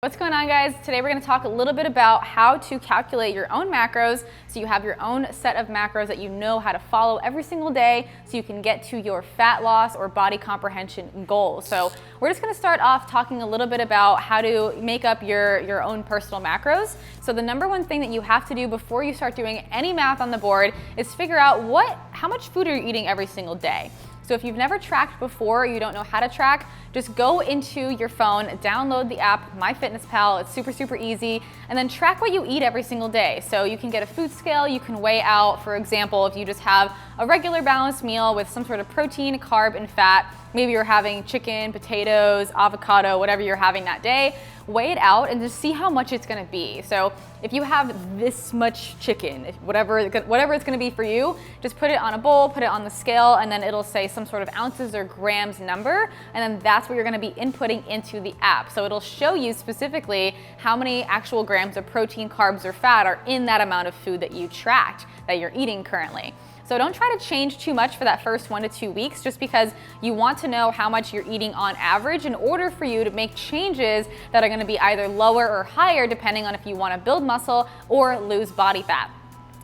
What's going on, guys? Today we're going to talk a little bit about how to calculate your own macros so you have your own set of macros that you know how to follow every single day so you can get to your fat loss or body comprehension goals. So we're just going to start off talking a little bit about how to make up your own personal macros. So the number one thing that you have to do before you start doing any math on the board is figure out how much food are you eating every single day. So if you've never tracked before, or you don't know how to track, just go into your phone, download the app MyFitnessPal. It's super, super easy, and then track what you eat every single day. So you can get a food scale, you can weigh out, for example, if you just have a regular balanced meal with some sort of protein, carb, and fat, maybe you're having chicken, potatoes, avocado, whatever you're having that day, weigh it out and just see how much it's gonna be. So if you have this much chicken, whatever it's gonna be for you, just put it on a bowl, put it on the scale, and then it'll say some sort of ounces or grams number, and then that's what you're gonna be inputting into the app. So it'll show you specifically how many actual grams of protein, carbs, or fat are in that amount of food that you tracked, that you're eating currently. So don't try to change too much for that first 1 to 2 weeks, just because you want to know how much you're eating on average in order for you to make changes that are gonna be either lower or higher depending on if you wanna build muscle or lose body fat.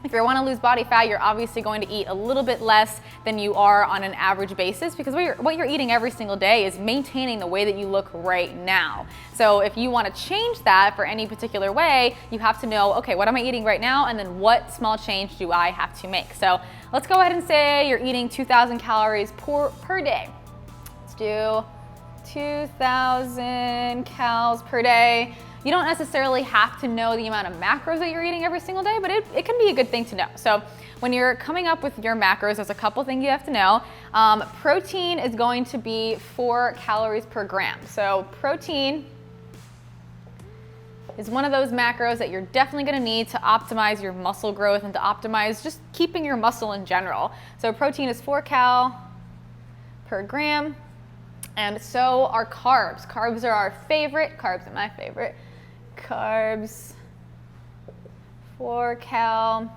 If you want to lose body fat, you're obviously going to eat a little bit less than you are on an average basis, because what you're eating every single day is maintaining the way that you look right now. So if you want to change that for any particular way, you have to know, okay, what am I eating right now, and then what small change do I have to make? So let's go ahead and say you're eating 2,000 calories per day. Let's do 2,000 calories per day. You don't necessarily have to know the amount of macros that you're eating every single day, but it can be a good thing to know. So when you're coming up with your macros, there's a couple things you have to know. Protein is going to be 4 calories per gram. So protein is one of those macros that you're definitely gonna need to optimize your muscle growth and to optimize just keeping your muscle in general. So protein is 4 cal per gram. And so are carbs. Carbs are our favorite. Carbs are my favorite. Carbs, 4 cal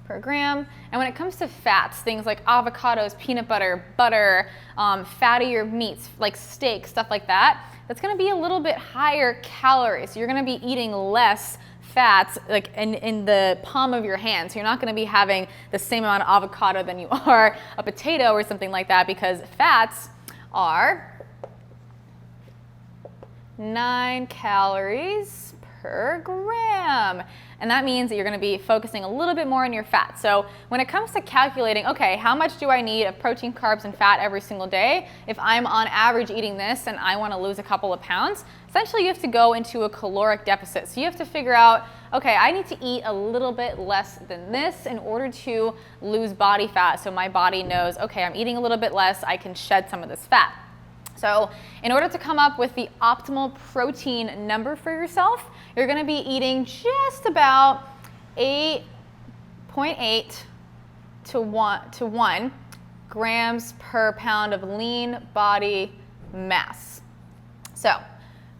per gram. And when it comes to fats, things like avocados, peanut butter, fattier meats like steak, stuff like that, that's gonna be a little bit higher calories. So you're gonna be eating less fats like in the palm of your hand. So you're not gonna be having the same amount of avocado than you are a potato or something like that, because fats are 9 calories per gram. And that means that you're gonna be focusing a little bit more on your fat. So when it comes to calculating, okay, how much do I need of protein, carbs, and fat every single day? If I'm on average eating this and I wanna lose a couple of pounds, essentially you have to go into a caloric deficit. So you have to figure out, okay, I need to eat a little bit less than this in order to lose body fat. So my body knows, okay, I'm eating a little bit less, I can shed some of this fat. So in order to come up with the optimal protein number for yourself, you're gonna be eating just about 8.8 to 1 grams per pound of lean body mass. So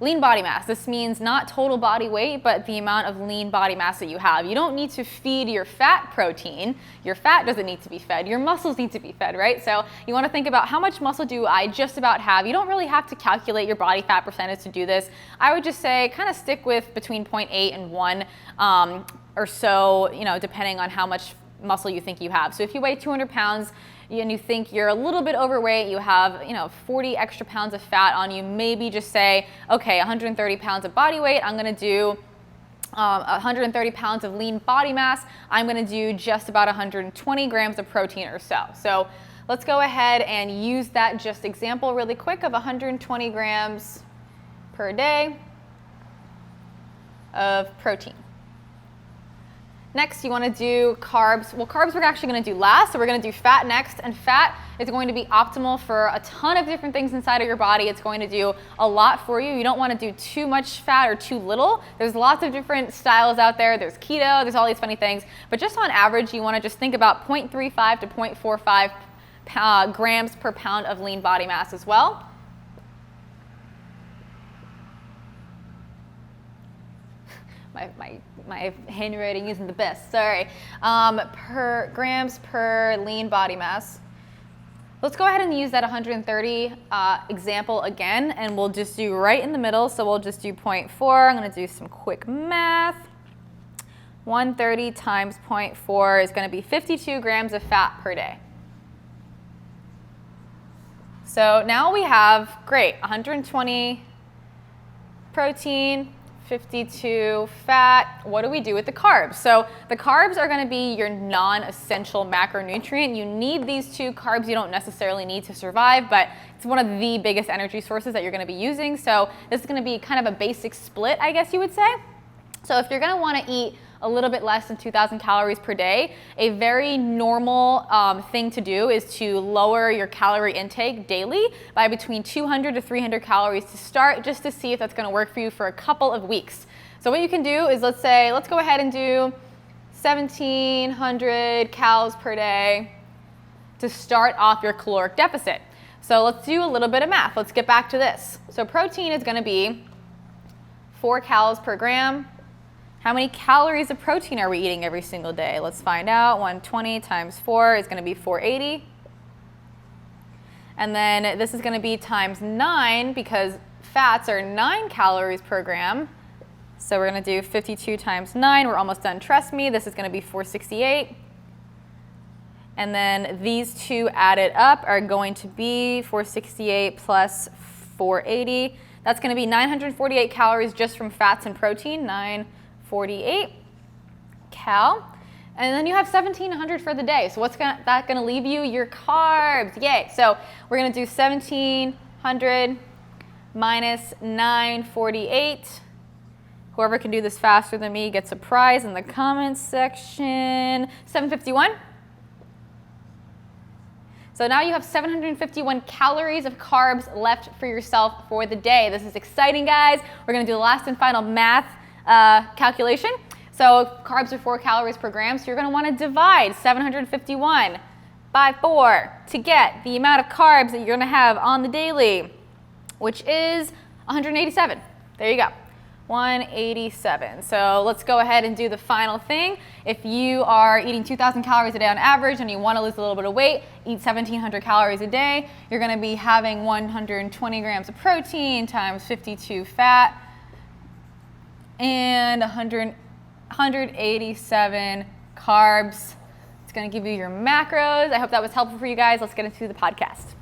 lean body mass, this means not total body weight, but the amount of lean body mass that you have. You don't need to feed your fat protein. Your fat doesn't need to be fed. Your muscles need to be fed, right? So you wanna think about how much muscle do I just about have. You don't really have to calculate your body fat percentage to do this. I would just say kind of stick with between 0.8 and 1 or so, depending on how much muscle you think you have. So if you weigh 200 pounds, and you think you're a little bit overweight, you have 40 extra pounds of fat on you, maybe just say, okay, 130 pounds of body weight, I'm gonna do 130 pounds of lean body mass, I'm gonna do just about 120 grams of protein or so. So let's go ahead and use that just example really quick of 120 grams per day of protein. Next, you want to do carbs. Well, carbs we're actually going to do last, so we're going to do fat next, and fat is going to be optimal for a ton of different things inside of your body. It's going to do a lot for you. You don't want to do too much fat or too little. There's lots of different styles out there. There's keto, there's all these funny things, but just on average, you want to just think about 0.35 to 0.45 grams per pound of lean body mass as well. My handwriting isn't the best, sorry. Per grams per lean body mass. Let's go ahead and use that 130 example again, and we'll just do right in the middle. So we'll just do 0.4. I'm going to do some quick math. 130 times 0.4 is going to be 52 grams of fat per day. So now we have, great, 120 protein, 52 fat. What do we do with the carbs? So the carbs are going to be your non-essential macronutrient. You need these two carbs. You don't necessarily need to survive, but it's one of the biggest energy sources that you're going to be using. So this is going to be kind of a basic split, I guess you would say. So if you're going to want to eat a little bit less than 2,000 calories per day, a very normal thing to do is to lower your calorie intake daily by between 200 to 300 calories to start, just to see if that's going to work for you for a couple of weeks. So what you can do is, let's go ahead and do 1,700 calories per day to start off your caloric deficit. So let's do a little bit of math. Let's get back to this. So protein is going to be 4 calories per gram. How many calories of protein are we eating every single day? Let's find out. 120 times 4 is going to be 480. And then this is going to be times 9 because fats are 9 calories per gram. So we're going to do 52 times 9. We're almost done. Trust me, this is going to be 468. And then these two added up are going to be 468 plus 480. That's going to be 948 calories just from fats and protein. 948 cal. And then you have 1,700 for the day. So what's that going to leave you? Your carbs. Yay. So we're going to do 1,700 minus 948. Whoever can do this faster than me gets a prize in the comments section. 751. So now you have 751 calories of carbs left for yourself for the day. This is exciting, guys. We're going to do the last and final math calculation. So carbs are 4 calories per gram, so you're going to want to divide 751 by 4 to get the amount of carbs that you're going to have on the daily, which is 187. There you go. 187. So let's go ahead and do the final thing. If you are eating 2,000 calories a day on average and you want to lose a little bit of weight, eat 1,700 calories a day. You're going to be having 120 grams of protein times 52 fat and 187 carbs. It's going to give you your macros. I hope that was helpful for you guys. Let's get into the podcast.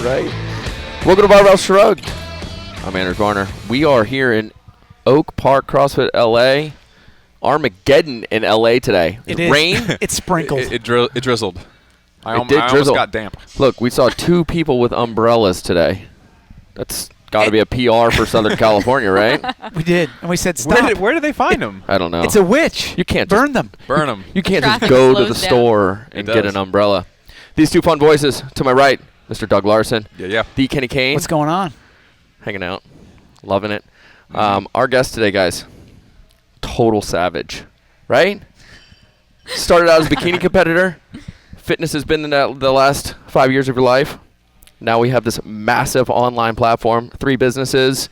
Right. Welcome to Barbell Shrugged. I'm Anders Varner. We are here in Oak Park, CrossFit LA. Armageddon in LA today. It is. Rain. It sprinkled. It drizzled. I It did almost drizzle. got damp. Look, we saw 2 people with umbrellas today. That's got to be a PR for Southern California, right? We did, and we said stop. Where did they find them? I don't know. It's a witch. You can't burn them. Burn them. You can't just Traffic go to the slows down. store and get an umbrella. These 2 fun voices to my right, Mr. Doug Larson. Yeah. The Kenny Kane. What's going on? Hanging out. Loving it. Our guest today, guys, total savage, right? Started out as a bikini competitor. Fitness has been the last 5 years of your life. Now we have this massive online platform, 3 businesses.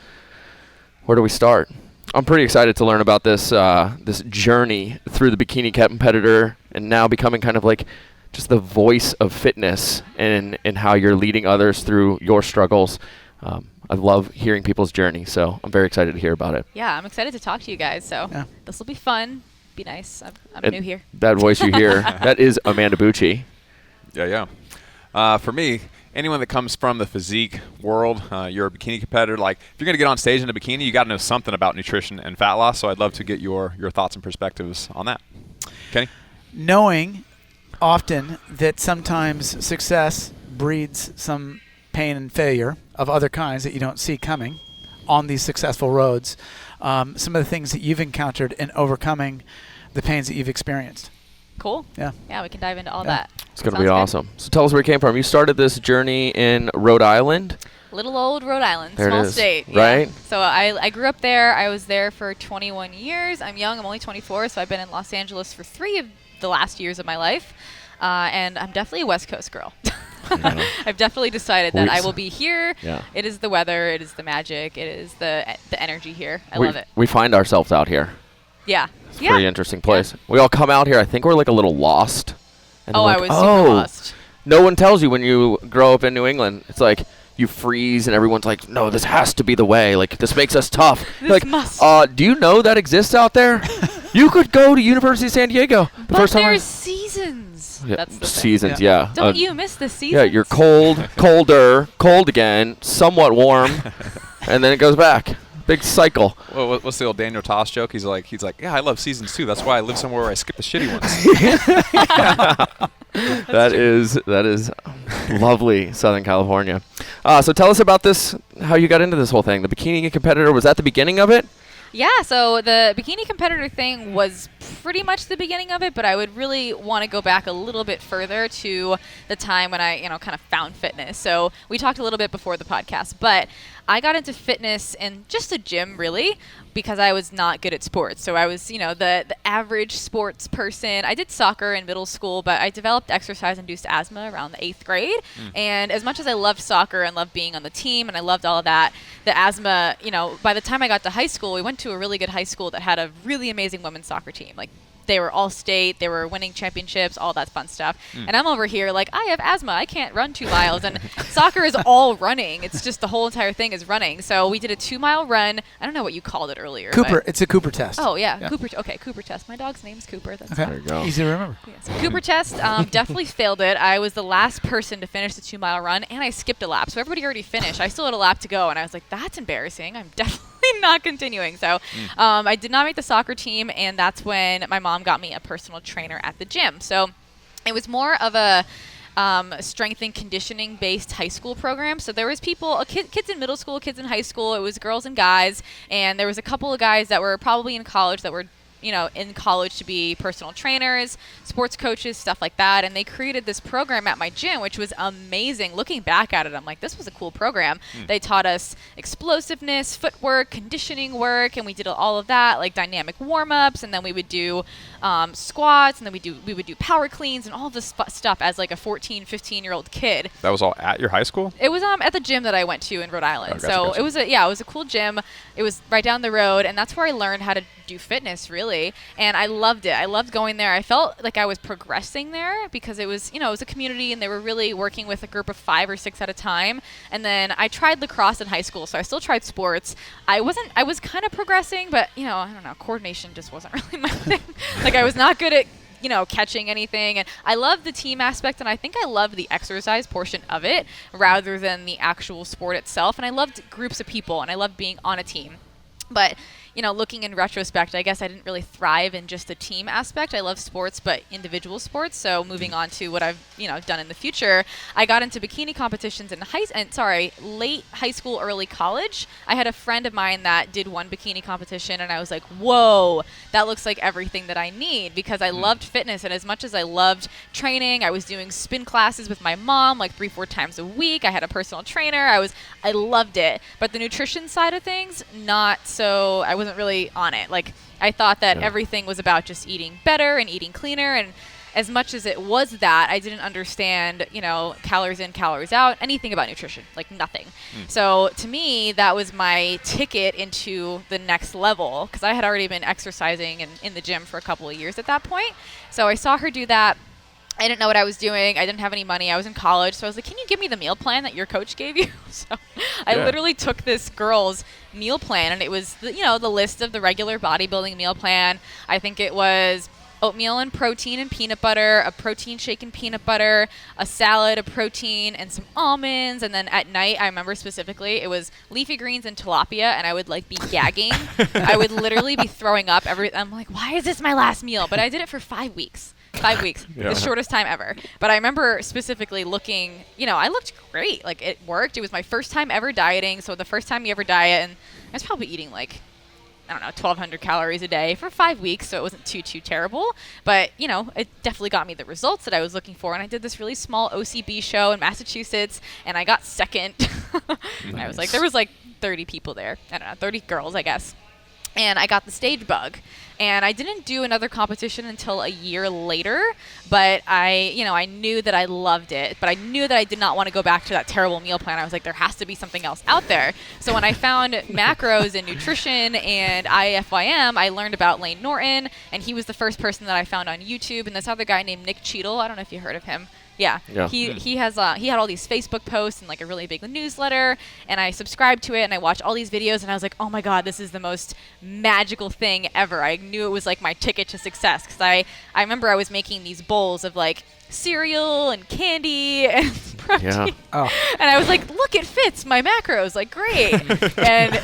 Where do we start? I'm pretty excited to learn about this this journey through the bikini competitor and now becoming kind of like just the voice of fitness and how you're leading others through your struggles. I love hearing people's journey, so I'm very excited to hear about it. Yeah, I'm excited to talk to you guys. So this will be fun. Be nice. I'm new here. That voice you hear, that is Amanda Bucci. Yeah. For me, anyone that comes from the physique world, you're a bikini competitor. Like, if you're going to get on stage in a bikini, you got to know something about nutrition and fat loss. So I'd love to get your thoughts and perspectives on that. Kenny? Knowing often that sometimes success breeds some pain and failure of other kinds that you don't see coming on these successful roads. Some of the things that you've encountered in overcoming the pains that you've experienced. Cool. Yeah, we can dive into all that. It's going to be awesome. So tell us where you came from. You started this journey in Rhode Island. Little old Rhode Island, There it small is, state. right? Yeah. So I grew up there. I was there for 21 years. I'm young. I'm only 24, so I've been in Los Angeles for 3 of the last years of my life. And I'm definitely a West Coast girl. I've definitely decided that I will be here. Yeah. It is the weather. It is the magic. It is the energy here. I love it. We find ourselves out here. Yeah. It's a pretty interesting place. We all come out here. I think we're like a little lost. And Oh, we're I like, was super lost. No one tells you when you grow up in New England. It's like you freeze and everyone's like, no, this has to be the way. Like, this makes us tough. This like, must. Do you know that exists out there? You could go to University of San Diego. But there's seasons. Yeah, That's the thing. seasons, yeah. Don't you miss the seasons? Yeah, you're cold, colder, cold again, somewhat warm, and then it goes back. Big cycle. Well, what's the old Daniel Toss joke? He's like, yeah, I love seasons too. That's why I live somewhere where I skip the shitty ones. That is lovely, Southern California. So tell us about this, how you got into this whole thing. The Bikini Competitor, was that the beginning of it? Yeah, so the Bikini Competitor thing was pretty much the beginning of it, but I would really want to go back a little bit further to the time when I, kind of found fitness. So we talked a little bit before the podcast, but I got into fitness in just a gym, really, because I was not good at sports. So I was, the average sports person. I did soccer in middle school, but I developed exercise-induced asthma around the 8th grade. And as much as I loved soccer and loved being on the team and I loved all of that, the asthma, by the time I got to high school, we went to a really good high school that had a really amazing women's soccer team. Like, they were all state, they were winning championships, all that fun stuff. And I'm over here like, I have asthma, I can't run 2 miles. And soccer is all running. It's just the whole entire thing is running. So we did a 2-mile run. I don't know what you called it earlier. Cooper. It's a Cooper test. Oh, yeah. Cooper. Okay, Cooper test. My dog's name's Cooper. That's Okay. There you go. Easy to remember. yeah, so Cooper test, definitely failed it. I was the last person to finish the 2-mile run, and I skipped a lap. So everybody already finished. I still had a lap to go, and I was like, that's embarrassing. I'm definitely not continuing. So I did not make the soccer team, and that's when my mom got me a personal trainer at the gym. So it was more of a strength and conditioning based high school program. So there was people, kids in middle school, kids in high school. It was girls and guys, and there was a couple of guys that were probably in college that were in college to be personal trainers, sports coaches, stuff like that. And they created this program at my gym, which was amazing. Looking back at it, I'm like, this was a cool program. They taught us explosiveness, footwork, conditioning work, and we did all of that, like dynamic warm-ups, and then we would do squats, and then we would do power cleans and all this stuff as like a 14, 15-year-old kid. That was all at your high school? It was at the gym that I went to in Rhode Island. Oh, gotcha. It was a cool gym. It was right down the road, and that's where I learned how to do fitness, really. And I loved it. I loved going there. I felt like I was progressing there because it was, it was a community, and they were really working with a group of 5 or 6 at a time. And then I tried lacrosse in high school, so I still tried sports. I was kind of progressing, but I don't know, coordination just wasn't really my thing. Like, I was not good at catching anything. And I love the team aspect, and I think I love the exercise portion of it rather than the actual sport itself. And I loved groups of people, and I loved being on a team. But looking in retrospect, I guess I didn't really thrive in just the team aspect. I love sports, but individual sports. So moving on to what I've, done in the future, I got into bikini competitions in late high school, early college. I had a friend of mine that did one bikini competition, and I was like, whoa, that looks like everything that I need, because I loved fitness. And as much as I loved training, I was doing spin classes with my mom like 3-4 times a week. I had a personal trainer. I loved it. But the nutrition side of things, not so. I wasn't really on it. Like, I thought that everything was about just eating better and eating cleaner, and as much as it was that, I didn't understand, calories in, calories out, anything about nutrition, like nothing. So to me, that was my ticket into the next level, because I had already been exercising in the gym for a couple of years at that point. So I saw her do that. I didn't know what I was doing. I didn't have any money. I was in college. So I was like, can you give me the meal plan that your coach gave you? So I literally took this girl's meal plan, and it was, the list of the regular bodybuilding meal plan. I think it was oatmeal and protein and peanut butter, a protein shake and peanut butter, a salad, a protein, and some almonds. And then at night, I remember specifically, it was leafy greens and tilapia, and I would be gagging. I would literally be throwing up. I'm like, why is this my last meal? But I did it for 5 weeks. 5 weeks, the shortest time ever. But I remember specifically looking, I looked great. Like, it worked. It was my first time ever dieting. So the first time you ever diet, and I was probably eating I don't know, 1,200 calories a day for 5 weeks, so it wasn't too terrible. But, you know, it definitely got me the results that I was looking for. And I did this really small OCB show in Massachusetts, and I got second. And I was like, there was like 30 people there. I don't know, 30 girls, I guess. And I got the stage bug. And I didn't do another competition until a year later, but I knew that I loved it, but I knew that I did not want to go back to that terrible meal plan. I was like, there has to be something else out there. So when I found macros and nutrition and IFYM, I learned about Lane Norton, and he was the first person that I found on YouTube, and this other guy named Nick Cheadle, I don't know if you heard of him. Yeah. He had all these Facebook posts and like a really big newsletter, and I subscribed to it and I watched all these videos, and I was like, oh my God, this is the most magical thing ever. I knew it was like my ticket to success, because I remember I was making these bowls of like cereal and candy and protein. Oh. And I was like, look, it fits my macros, like great. And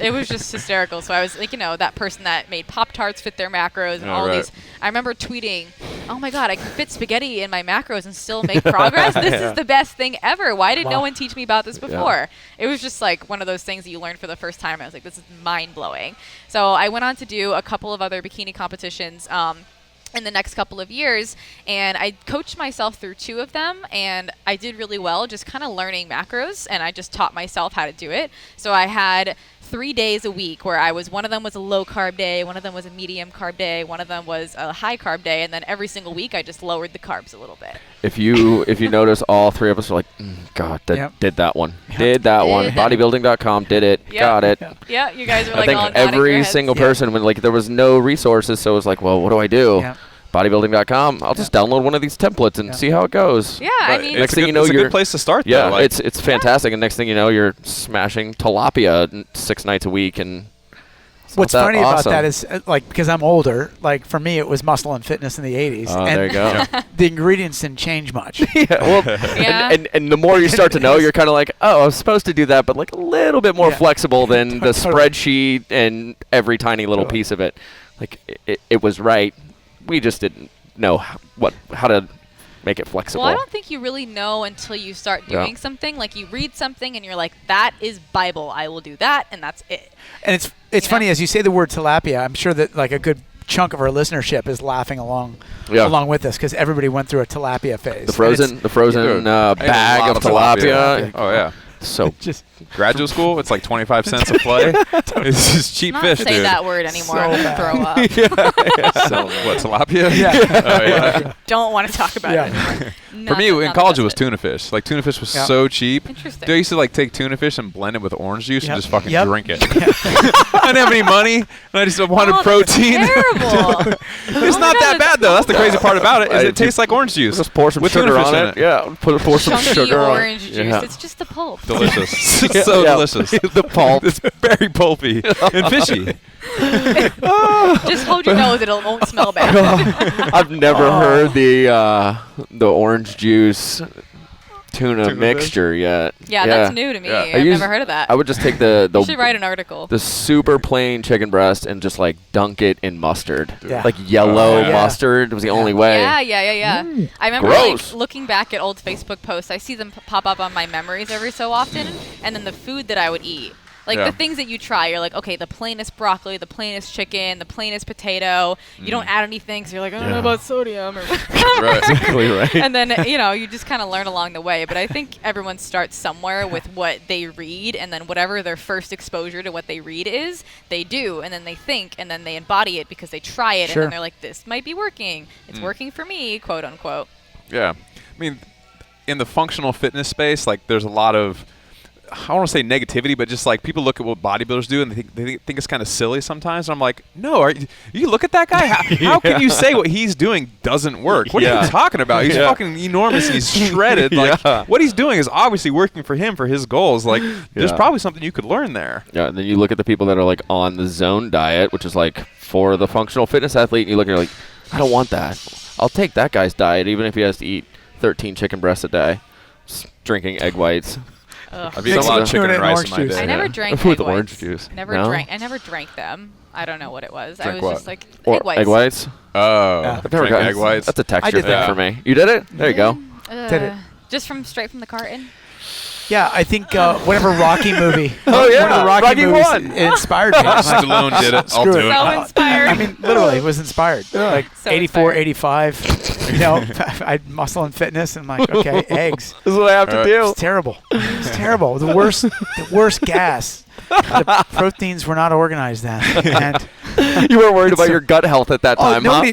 it was just hysterical. So I was like, that person that made Pop-Tarts fit their macros and all these. I remember tweeting, oh my God, I can fit spaghetti in my macros and still make progress. This is the best thing ever. Why did no one teach me about this before? It was just like one of those things that you learn for the first time. I was like, this is mind blowing. So I went on to do a couple of other bikini competitions in the next couple of years, and I coached myself through 2 of them, and I did really well just kind of learning macros, and I just taught myself how to do it. So I had 3 days a week where one of them was a low carb day, one of them was a medium carb day, one of them was a high carb day, and then every single week I just lowered the carbs a little bit. If you notice, all 3 of us are like, God, did that one. Did that one. Bodybuilding.com did it. Yep. Got it. Yeah, you guys were I like think all nodding your every heads. single person, when like there was no resources, so it was like, well, what do I do? Yeah. Bodybuilding.com. I'll just download one of these templates and see how it goes. Yeah, I mean, next thing you know, it's a good place to start. Yeah, though. Like, it's fantastic. And next thing you know, you're smashing tilapia 6 nights a week. And what's funny about that is, like, because I'm older, like for me it was Muscle and Fitness in the 80s. Oh, and there you go. the ingredients didn't change much. Yeah. And the more you start to know, you're kind of like, oh, I was supposed to do that, but like a little bit more flexible than the spreadsheet and every tiny little piece of it. Like it was right. We just didn't know how to make it flexible. Well, I don't think you really know until you start doing something. Like you read something and you're like, that is Bible. I will do that, and that's it. And it's funny, as you say the word tilapia, I'm sure that like a good chunk of our listenership is laughing along with us, because everybody went through a tilapia phase. The frozen bag of tilapia. Oh yeah. So Just graduate school, it's like 25 cents a play. It's just cheap Not fish, say dude. that word anymore. So I'm gonna bad. throw up. So what, tilapia? Yeah. Oh, yeah. Don't want to talk about Yeah. it anymore. For me, in college, it was tuna fish. Like tuna fish was so cheap. Interesting. Dude, I used to like take tuna fish and blend it with orange juice and just fucking Yep. drink it. I didn't have any money, and I just wanted protein. Terrible. It's not that bad though. That's the crazy part about it. Is it tastes like orange juice. just pour some with sugar tuna fish on in it. Yeah, pour some Chunky sugar on orange it. juice. Yeah. It's just the pulp. Delicious. It's so delicious. The pulp. It's very pulpy and fishy. Just hold your nose; it won't smell bad. I've never heard the orange juice tuna mixture yet. Yeah, that's new to me. Yeah. I've never heard of that. I would just take You should write an article. the super plain chicken breast and just like dunk it in mustard. Yeah. Like yellow Yeah. mustard was the only way. Yeah. I remember Gross. like looking back at old Facebook posts. I see them pop up on my memories every so often, and then the food that I would eat. Like the things that you try, you're like, okay, the plainest broccoli, the plainest chicken, the plainest potato. You don't add anything, so you're like, I don't know about sodium. Or Right. Exactly right. And then, you just kind of learn along the way. But I think everyone starts somewhere with what they read, and then whatever their first exposure to what they read is, they do. And then they think, and then they embody it because they try it. Sure. And then they're like, this might be working. It's working for me, quote unquote. Yeah. I mean, in the functional fitness space, like there's a lot of, I don't want to say negativity, but just like people look at what bodybuilders do and they think it's kind of silly sometimes. And I'm like, no, you look at that guy. How can you say what he's doing doesn't work? What are you talking about? He's fucking enormous. He's shredded. Like what he's doing is obviously working for him for his goals. Like there's probably something you could learn there. Yeah, and then you look at the people that are like on the zone diet, which is like for the functional fitness athlete, and you look and you're like, I don't want that. I'll take that guy's diet even if he has to eat 13 chicken breasts a day, just drinking egg whites. I've eaten a lot of chicken and rice in my day. I never drank With egg orange whites. juice. I never drank them. I don't know what it was. I Drink was what? just like Or egg whites. egg whites. Oh, Yeah. I've never drink gotten- egg whites. That's a texture did thing that. for me. You did it? There you go. Did it. Just straight from the carton. Yeah, I think whatever Rocky movie. Oh, yeah. One of the Rocky Rocky movies one. inspired me. I'm like, Stallone did it. I'll Screw do it. it. So inspired. I mean, literally, it was inspired. Like So 84, inspired. 85. You know, I had muscle and fitness, and I'm like, okay, eggs. This is what I have to do. It's terrible. It's terrible. The worst gas. The proteins were not organized then. And You weren't worried about your gut health at that time, nobody.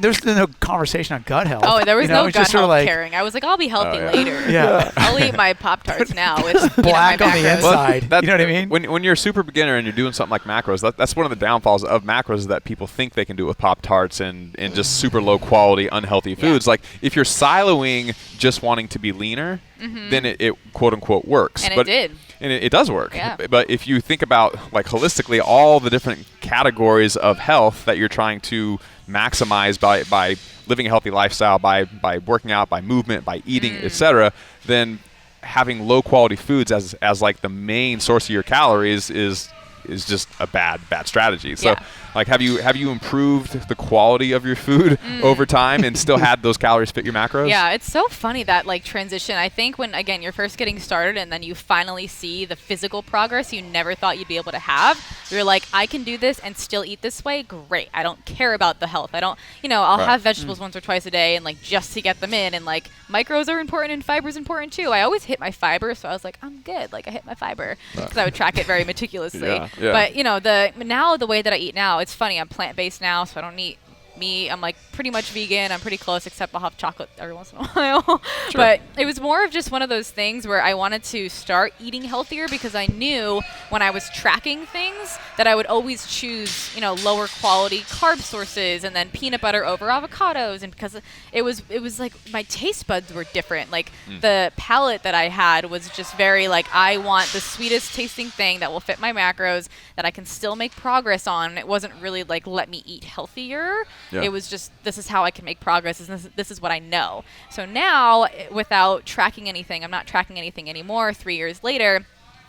There's no conversation on gut health. Oh, there was You know, no it's gut just sort health of like caring. I was like, I'll be healthy later. Yeah. I'll eat my Pop-Tarts now with Black my on the macros. inside. That- You know what I mean? When you're a super beginner and you're doing something like macros, that's one of the downfalls of macros is that people think they can do it with Pop-Tarts and just super low quality, unhealthy foods. Like if you're siloing just wanting to be leaner, then it quote unquote works. And but it did. And it does work. Yeah. But if you think about like holistically all the different categories of health that you're trying to maximize by living a healthy lifestyle, by working out, by movement, by eating, etc., then having low quality foods as like the main source of your calories is just a bad strategy. So like have you improved the quality of your food over time and still had those calories fit your macros? Yeah, it's so funny that like transition. I think when again you're first getting started and then you finally see the physical progress you never thought you'd be able to have, you're like, I can do this and still eat this way. Great. I don't care about the health. I don't, I'll have vegetables once or twice a day and like just to get them in, and like micros are important and fiber's important too. I always hit my fiber, so I was like, I'm good. Like I hit my fiber because I would track it very meticulously. Yeah. But the way that I eat now, it's funny. I'm plant-based now, so I don't eat meat. I'm like pretty much vegan. I'm pretty close, except I'll have chocolate every once in a while. But it was more of just one of those things where I wanted to start eating healthier because I knew when I was tracking things that I would always choose, lower quality carb sources and then peanut butter over avocados. And because it was like my taste buds were different. Like the palate that I had was just very like, I want the sweetest tasting thing that will fit my macros that I can still make progress on. It wasn't really like, let me eat healthier. Yeah. It was just, this is how I can make progress. This is what I know. So now, without tracking anything, I'm not tracking anything anymore. 3 years later,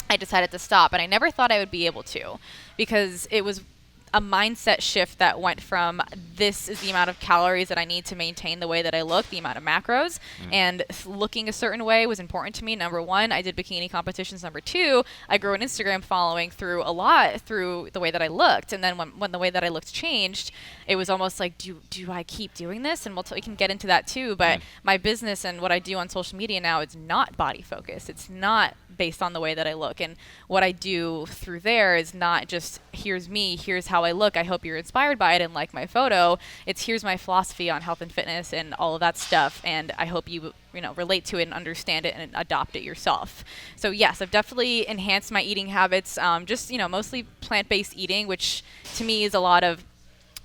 I decided to stop. And I never thought I would be able to, because it was a mindset shift that went from this is the amount of calories that I need to maintain the way that I look, the amount of macros, and looking a certain way was important to me. Number one, I did bikini competitions. Number two, I grew an Instagram following through the way that I looked. And then when the way that I looked changed, it was almost like, do I keep doing this? And we can get into that too. But my business and what I do on social media now is not body focused. It's not based on the way that I look. And what I do through there is not just here's me, here's how I look, I hope you're inspired by it and like my photo. It's here's my philosophy on health and fitness and all of that stuff, and I hope you relate to it and understand it and adopt it yourself. So yes, I've definitely enhanced my eating habits, mostly plant-based eating, which to me is a lot of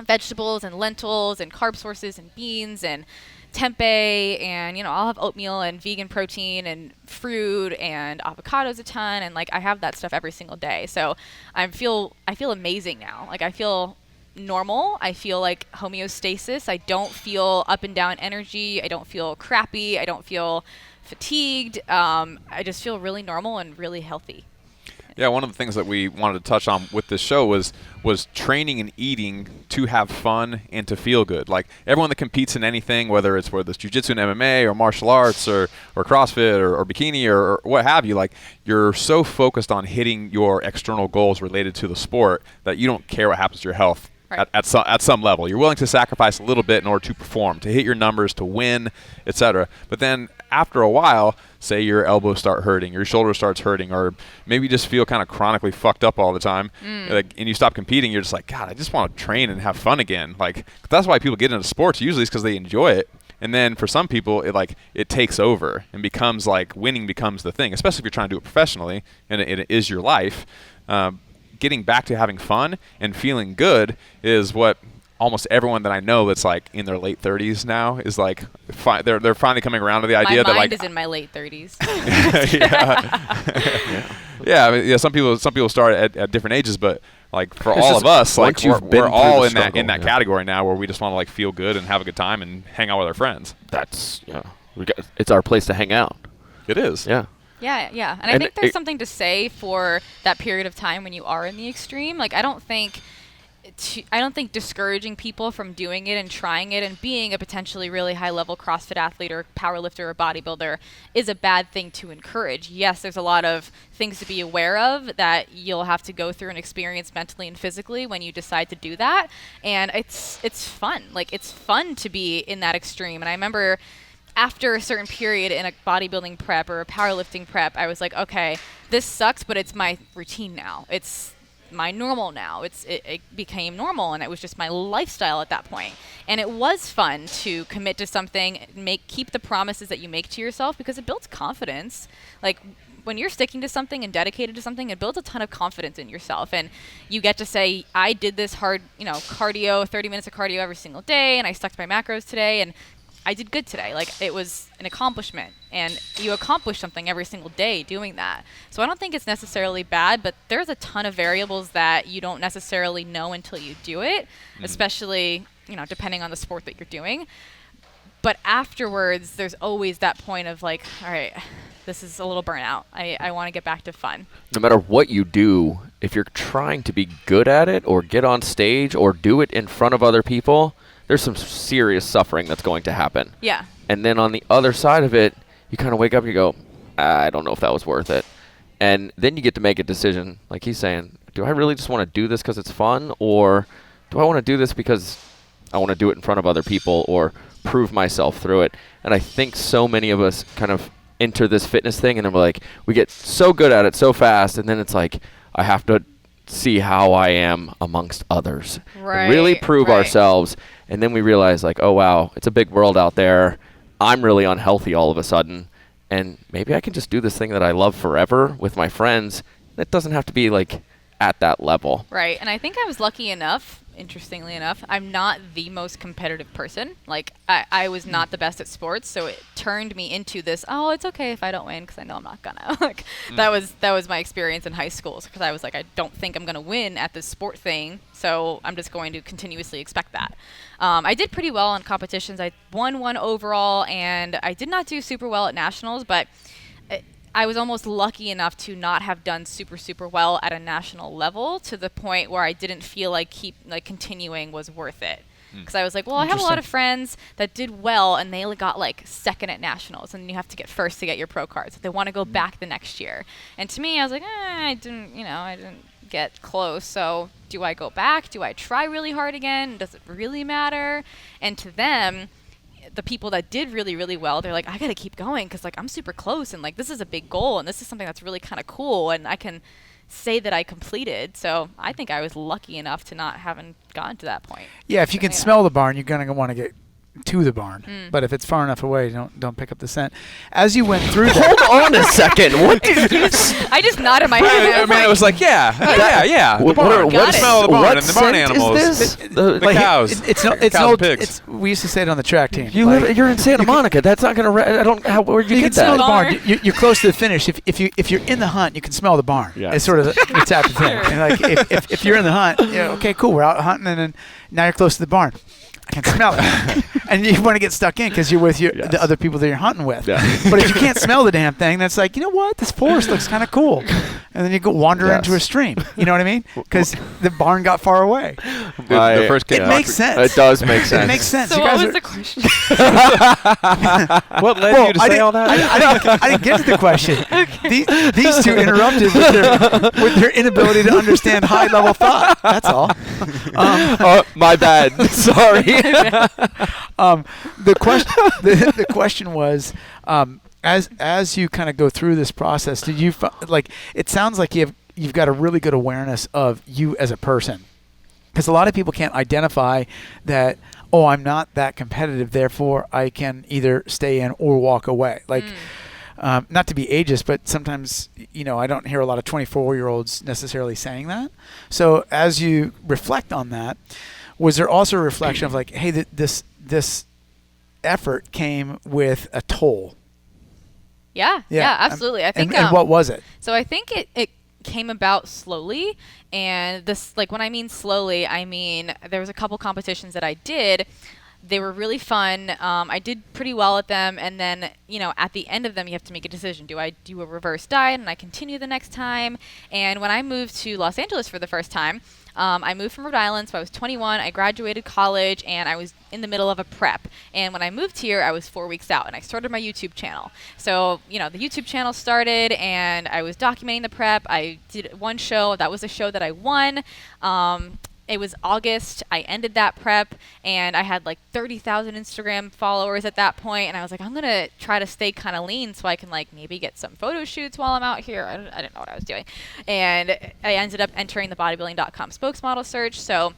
vegetables and lentils and carb sources and beans and tempeh, and I'll have oatmeal and vegan protein and fruit and avocados a ton, and like I have that stuff every single day. So I feel amazing now. Like I feel normal. I feel like homeostasis. I don't feel up and down energy. I don't feel crappy. I don't feel fatigued. I just feel really normal and really healthy. Yeah, one of the things that we wanted to touch on with this show was training and eating to have fun and to feel good. Like everyone that competes in anything, whether it's jiu-jitsu and MMA or martial arts or CrossFit or bikini or what have you, like you're so focused on hitting your external goals related to the sport that you don't care what happens to your health. Right. At some level. You're willing to sacrifice a little bit in order to perform, to hit your numbers, to win, etc. But then after a while, say your elbows start hurting, your shoulder starts hurting, or maybe you just feel kind of chronically fucked up all the time, and you stop competing, you're just like, God, I just want to train and have fun again. Like that's why people get into sports usually, is because they enjoy it. And then for some people, it takes over and becomes like winning becomes the thing, especially if you're trying to do it professionally and it is your life. Getting back to having fun and feeling good is what almost everyone that I know that's like in their late 30s now is like, they're finally coming around to the idea that My like mind is in my late 30s. yeah. I mean, some people start at different ages, but like for all of us, like once you've been we're through all the in that struggle, category now where we just want to like feel good and have a good time and hang out with our friends. That's it's our place to hang out. It is. Yeah. Yeah. And I think there's something to say for that period of time when you are in the extreme. Like, I don't think I don't think discouraging people from doing it and trying it and being a potentially really high level CrossFit athlete or power lifter or bodybuilder is a bad thing to encourage. Yes, there's a lot of things to be aware of that you'll have to go through and experience mentally and physically when you decide to do that. And it's fun. Like, it's fun to be in that extreme. And I remember after a certain period in a bodybuilding prep or a powerlifting prep, I was like, okay, this sucks, but it's my routine now. It's my normal now. It became normal, and it was just my lifestyle at that point. And it was fun to commit to something, keep the promises that you make to yourself, because it builds confidence. Like, when you're sticking to something and dedicated to something, it builds a ton of confidence in yourself. And you get to say, I did this hard, cardio, 30 minutes of cardio every single day, and I stuck to my macros today, and I did good today. Like, it was an accomplishment, and you accomplish something every single day doing that. So I don't think it's necessarily bad, but there's a ton of variables that you don't necessarily know until you do it, especially, depending on the sport that you're doing. But afterwards, there's always that point of like, all right, this is a little burnout. I want to get back to fun. No matter what you do, if you're trying to be good at it or get on stage or do it in front of other people, there's some serious suffering that's going to happen. Yeah. And then on the other side of it, you kind of wake up and you go, I don't know if that was worth it. And then you get to make a decision, like he's saying, do I really just want to do this because it's fun? Or do I want to do this because I want to do it in front of other people or prove myself through it? And I think so many of us kind of enter this fitness thing and then we're like, we get so good at it so fast. And then it's like, I have to see how I am amongst others. Right, and really prove right. ourselves. And then we realize, like, oh, wow, it's a big world out there. I'm really unhealthy all of a sudden. And maybe I can just do this thing that I love forever with my friends. It doesn't have to be, like, at that level. Right. And I think I was lucky enough, interestingly enough, I'm not the most competitive person. Like, I was not the best at sports, so it turned me into this, oh, it's okay if I don't win because I know I'm not gonna. Like, that was my experience in high school, because I was like, I don't think I'm gonna win at this sport thing, so I'm just going to continuously expect that. I did pretty well in competitions. I won one overall, and I did not do super well at nationals, but I was almost lucky enough to not have done super, super well at a national level, to the point where I didn't feel like continuing was worth it. Because I was like, well, I have a lot of friends that did well, and they got like second at nationals, and you have to get first to get your pro cards. They want to go back the next year. And to me, I was like, I didn't get close. So do I go back? Do I try really hard again? Does it really matter? And to them, the people that did really, really well, they're like, I got to keep going because, like, I'm super close, and, like, this is a big goal, and this is something that's really kind of cool, and I can say that I completed. So I think I was lucky enough to not having gotten to that point. Yeah, if you can smell the barn, you're going to want to get to the barn. But if it's far enough away, don't pick up the scent. As you went through that, Hold on a second. What did you I just nodded my head. I was like, yeah. The barn. Got it. Smell of the barn what and the barn scent animals. is this? The cows. It's Cows an and old. pigs. We used to say it on the track team. You're in Santa Monica. That's not gonna. I don't. Where'd you You get can smell the that? barn. You're close to the finish. If you're in the hunt, you can smell the barn. Yeah. It's sort of the type of thing. And like if you're in the hunt, okay, cool, we're out hunting, and then now you're close to the barn. I can smell it. And you want to get stuck in because you're with the other people that you're hunting with. Yeah. But if you can't smell the damn thing, that's like, you know what? This forest looks kind of cool. And then you go wander into a stream. You know what I mean? Because the barn got far away. The first kid. It makes sense. It does make sense. It makes sense. So You what guys was are- the question? What led you to say all that? I didn't get to the question. These two interrupted with their inability to understand high-level thought. That's all. My bad. Sorry. The question was, as you kind of go through this process, did you it sounds like you've got a really good awareness of you as a person, because a lot of people can't identify that. Oh, I'm not that competitive, therefore I can either stay in or walk away. Not to be ageist, but sometimes, I don't hear a lot of 24-year-olds necessarily saying that. So as you reflect on that, was there also a reflection of like, hey, this effort came with a toll? Yeah, absolutely. I think. And what was it? So I think it came about slowly, and this, like, when I mean slowly, I mean there was a couple competitions that I did They were really fun. I did pretty well at them. And then, at the end of them, you have to make a decision. Do I do a reverse diet and I continue the next time? And when I moved to Los Angeles for the first time, I moved from Rhode Island, so I was 21. I graduated college, and I was in the middle of a prep. And when I moved here, I was 4 weeks out, and I started my YouTube channel. So, the YouTube channel started, and I was documenting the prep. I did one show. That was a show that I won. It was August. I ended that prep, and I had like 30,000 Instagram followers at that point. And I was like, I'm going to try to stay kind of lean so I can like maybe get some photo shoots while I'm out here. I didn't know what I was doing. And I ended up entering the bodybuilding.com spokesmodel search. So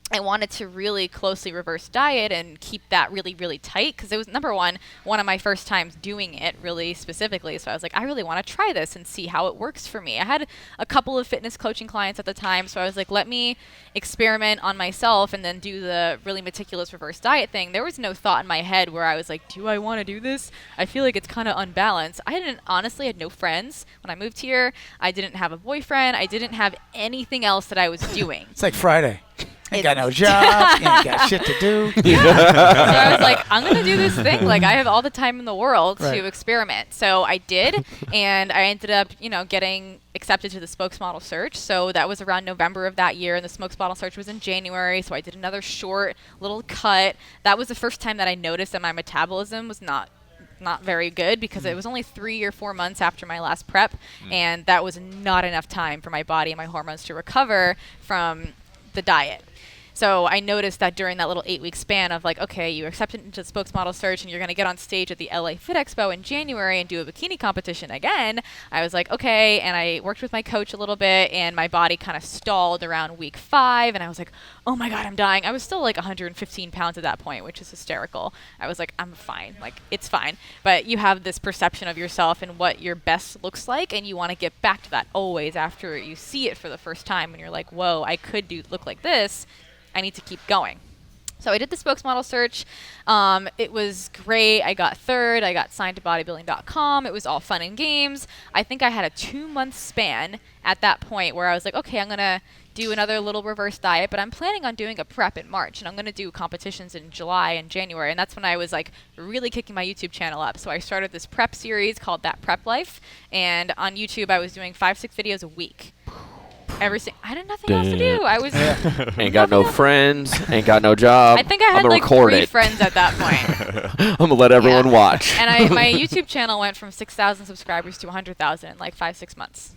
I wanted to really closely reverse diet and keep that really, really tight because it was, number one of my first times doing it really specifically. So I was like, I really want to try this and see how it works for me. I had a couple of fitness coaching clients at the time, so I was like, let me experiment on myself and then do the really meticulous reverse diet thing. There was no thought in my head where I was like, do I want to do this? I feel like it's kind of unbalanced. I honestly had no friends when I moved here. I didn't have a boyfriend. I didn't have anything else that I was doing. It's like Friday. Ain't got no job. Ain't got shit to do. Yeah. So I was like, I'm going to do this thing. Like, I have all the time in the world Right. to experiment. So I did, and I ended up, getting accepted to the spokesmodel search. So that was around November of that year, and the spokesmodel search was in January. So I did another short little cut. That was the first time that I noticed that my metabolism was not very good because it was only 3 or 4 months after my last prep, and that was not enough time for my body and my hormones to recover from the diet. So I noticed that during that little 8-week span of like, okay, you accepted into the spokesmodel search and you're going to get on stage at the LA Fit Expo in January and do a bikini competition again. I was like, okay. And I worked with my coach a little bit and my body kind of stalled around week 5. And I was like, oh my God, I'm dying. I was still like 115 pounds at that point, which is hysterical. I was like, I'm fine. Like, it's fine. But you have this perception of yourself and what your best looks like. And you want to get back to that always after you see it for the first time. And you're like, whoa, I could look like this. I need to keep going. So I did the spokesmodel search. It was great. I got third. I got signed to bodybuilding.com. It was all fun and games. I think I had a 2-month span at that point where I was like, okay, I'm going to do another little reverse diet, but I'm planning on doing a prep in March, and I'm going to do competitions in July and January. And that's when I was like really kicking my YouTube channel up. So I started this prep series called That Prep Life. And on YouTube, I was doing 5-6 videos a week. I had nothing else to do. I was ain't got no friends, ain't got no job. I think I had like 3 friends at that point. I'm gonna let everyone watch. And my YouTube channel went from 6,000 subscribers to 100,000 in like 5-6 months.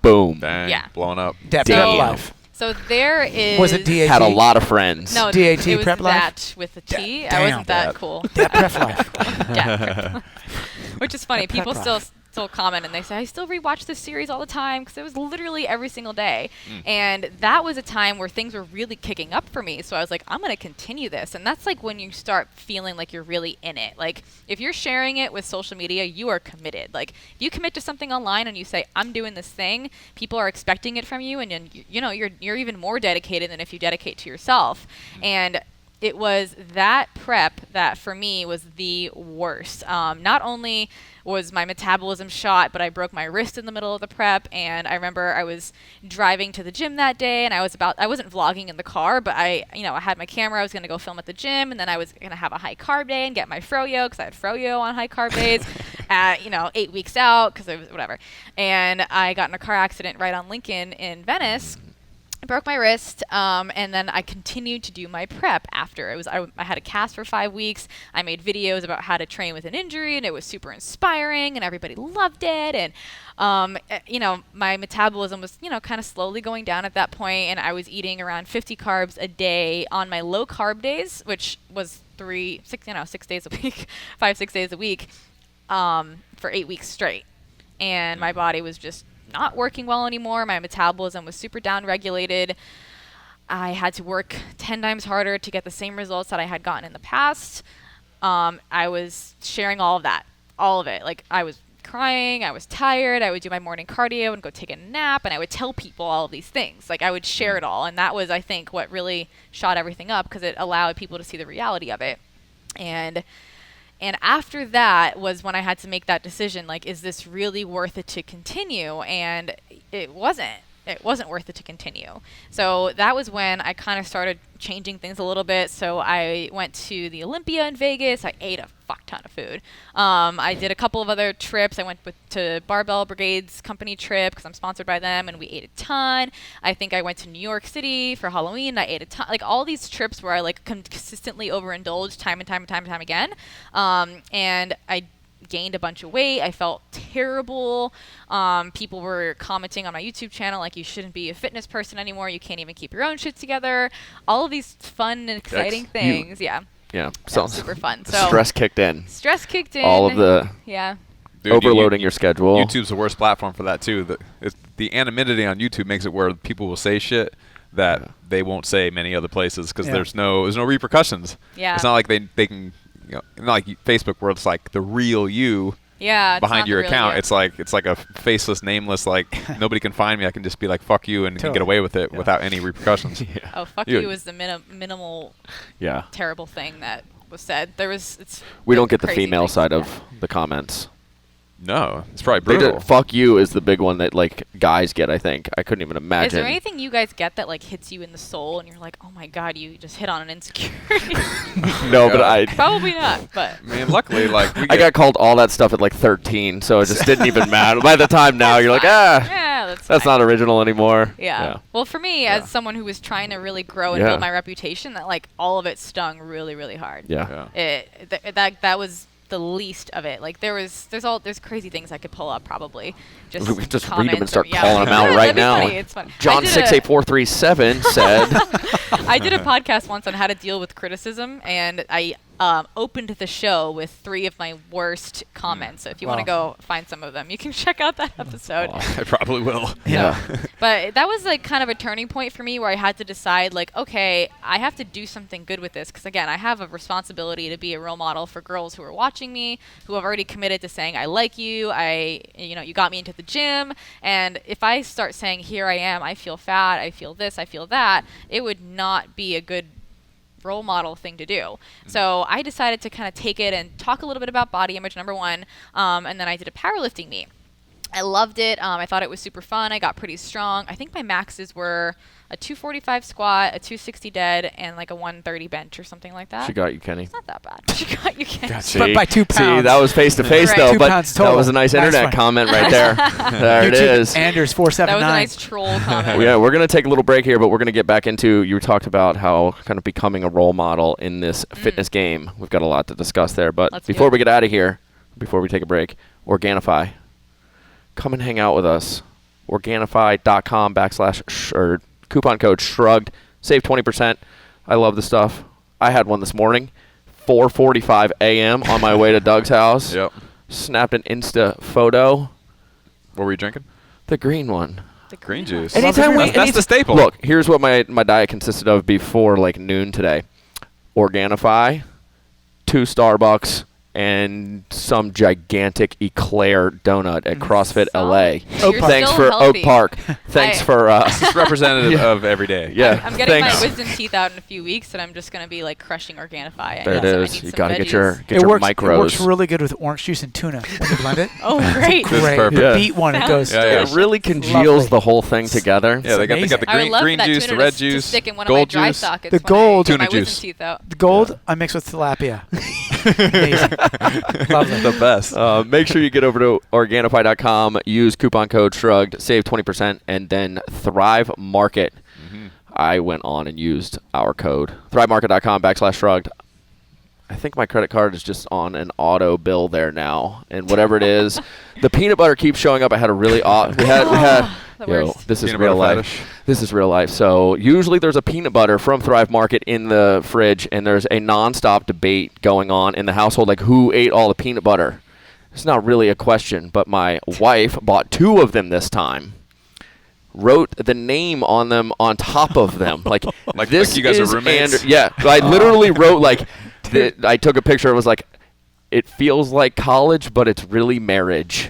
Boom. Dang, Yeah. blowing up. Dat Damn. Prep Life. So there is. Was it DAT? Had a lot of friends. No, DAT it was Prep Life? that with a T. I Damn. wasn't that cool. Dat Prep Life. Yeah, Prep Life. Which is funny. Prep People Life. still comment and they say, I still rewatch this series all the time because it was literally every single day. And that was a time where things were really kicking up for me. So I was like, I'm going to continue this. And that's like when you start feeling like you're really in it. Like if you're sharing it with social media, you are committed. Like if you commit to something online and you say, I'm doing this thing, people are expecting it from you. And then, you're even more dedicated than if you dedicate to yourself. And it was that prep that for me was the worst. Not only was my metabolism shot, but I broke my wrist in the middle of the prep. And I remember I was driving to the gym that day and I wasn't vlogging in the car, but I had my camera. I was going to go film at the gym, and then I was going to have a high carb day and get my froyo because I had froyo on high carb days at, 8 weeks out because it was whatever. And I got in a car accident right on Lincoln in Venice. I broke my wrist, and then I continued to do my prep after. I had a cast for 5 weeks. I made videos about how to train with an injury, and it was super inspiring, and everybody loved it. And, my metabolism was, kind of slowly going down at that point, and I was eating around 50 carbs a day on my low carb days, which was 6 days a week, 5-6 days a week, for 8 weeks straight. And my body was just not working well anymore. My metabolism was super down-regulated. I had to work 10 times harder to get the same results that I had gotten in the past. I was sharing all of it. Like I was crying, I was tired, I would do my morning cardio and go take a nap, and I would tell people all of these things. Like I would share it all, and that was, I think, what really shot everything up because it allowed people to see the reality of it. And after that was when I had to make that decision, like, is this really worth it to continue? And it wasn't. it wasn't worth it to continue. So that was when I kind of started changing things a little bit. So I went to the Olympia in Vegas. I ate a fuck ton of food. I did a couple of other trips. I went to Barbell Brigade's company trip because I'm sponsored by them, and we ate a ton. I think I went to New York City for Halloween. I ate a ton. Like all these trips where I like consistently overindulged time and time and time and time again. And I gained a bunch of weight. I felt terrible. People were commenting on my YouTube channel like, you shouldn't be a fitness person anymore. You can't even keep your own shit together. All of these fun and exciting things. Yeah. So Super fun. So stress kicked in. All of the Dude, overloading your schedule. YouTube's the worst platform for that too. The anonymity on YouTube makes it where people will say shit that they won't say many other places because there's no repercussions. Yeah. It's not like they can, not like Facebook where it's like the real you. Yeah, behind your account, you. it's like a faceless, nameless, like nobody can find me. I can just be like fuck you and Totally. get away with it without any repercussions. Oh, fuck you was the minimal terrible thing that was said. We don't get the crazy female things. side of the comments. No, it's probably brutal. Fuck you is the big one that like guys get. I think I couldn't even imagine. Is there anything you guys get that like hits you in the soul and you're like, oh my god, you just hit on an insecurity? No, but I probably not. But I mean, luckily, like I got called all that stuff at like 13, so it just didn't even matter. By the time now, you're like, yeah, that's not original anymore. Yeah. Well, for me, as someone who was trying to really grow and build my reputation, that like all of it stung really, really hard. Yeah. That was the least of it. Like there's crazy things I could pull up probably. We could just read them and comments start or- calling them out right now. Funny. It's funny. John 68437 said. I did a podcast once on how to deal with criticism, and I opened the show with 3 of my worst comments. So if you want to go find some of them, you can check out that episode. I probably will. Yeah. But that was like kind of a turning point for me where I had to decide like, okay, I have to do something good with this. Because again, I have a responsibility to be a role model for girls who are watching me, who have already committed to saying, I like you. You got me into the gym. And if I start saying, here I am, I feel fat, I feel this, I feel that, it would not be a good role model thing to do. So I decided to kind of take it and talk a little bit about body image, number one. And then I did a powerlifting meet. I loved it. I thought it was super fun. I got pretty strong. I think my maxes were a 245 squat, a 260 dead, and like a 130 bench or something like that. She got you, Kenny. It's not that bad. She got you, Kenny. But by 2 pounds. See, that was face to face Right. though, 2 but pounds that total. was a nice Nice internet one. comment right there. There it is. Anders That was 479. a nice troll comment. Yeah, we're going to take a little break here, but we're going to get back into, you talked about how kind of becoming a role model in this fitness game. We've got a lot to discuss there, but Let's do before it. we get out of here, before we take a break, Organifi. Come and hang out with us. Organifi.com / coupon code shrugged. Save 20%. I love the stuff. I had one this morning, 4:45 a.m. on my way to Doug's house. Yep. Snapped an Insta photo. What were you drinking? The green one. The Green juice. Anytime That's the staple. Look, here's what my diet consisted of before like noon today. Organifi, 2 Starbucks, and some gigantic eclair donut at CrossFit LA. You're Thanks still for healthy. Oak Park. Thanks for It's representative of every day. yeah. I'm getting thanks. my wisdom teeth out in a few weeks, and I'm just going to be like crushing Organifi. There it is. You got to get your It works micros. really good with orange juice and tuna when you blend it. Oh, great. This is Great. perfect. The Yeah. beet one, it goes. Yeah, It really congeals Lovely. the whole thing together. Yeah, they got amazing. the I would love green for that juice, the tuna red to juice, stick in one of my gold dry juice. sockets The when I gold- get my Tuna wisdom juice. teeth out. The gold I mix with tilapia. Amazing. Lovely. The best. Make sure you get over to Organifi.com, use coupon code shrugged, save 20%, and then Thrive Market. I went on and used our code. ThriveMarket.com / shrugged. I think my credit card is just on an auto bill there now, and whatever it is, the peanut butter keeps showing up. I had a really odd. We had. The Yo, worst. this is Peanut real butter life. fetish. This is real life. So usually there's a peanut butter from Thrive Market in the fridge, and there's a nonstop debate going on in the household, like who ate all the peanut butter. It's not really a question, but my wife bought 2 of them this time. Wrote the name on them on top of them, like this. Like you guys are is roommates? Yeah, I literally wrote like. I took a picture. It was like, it feels like college, but it's really marriage.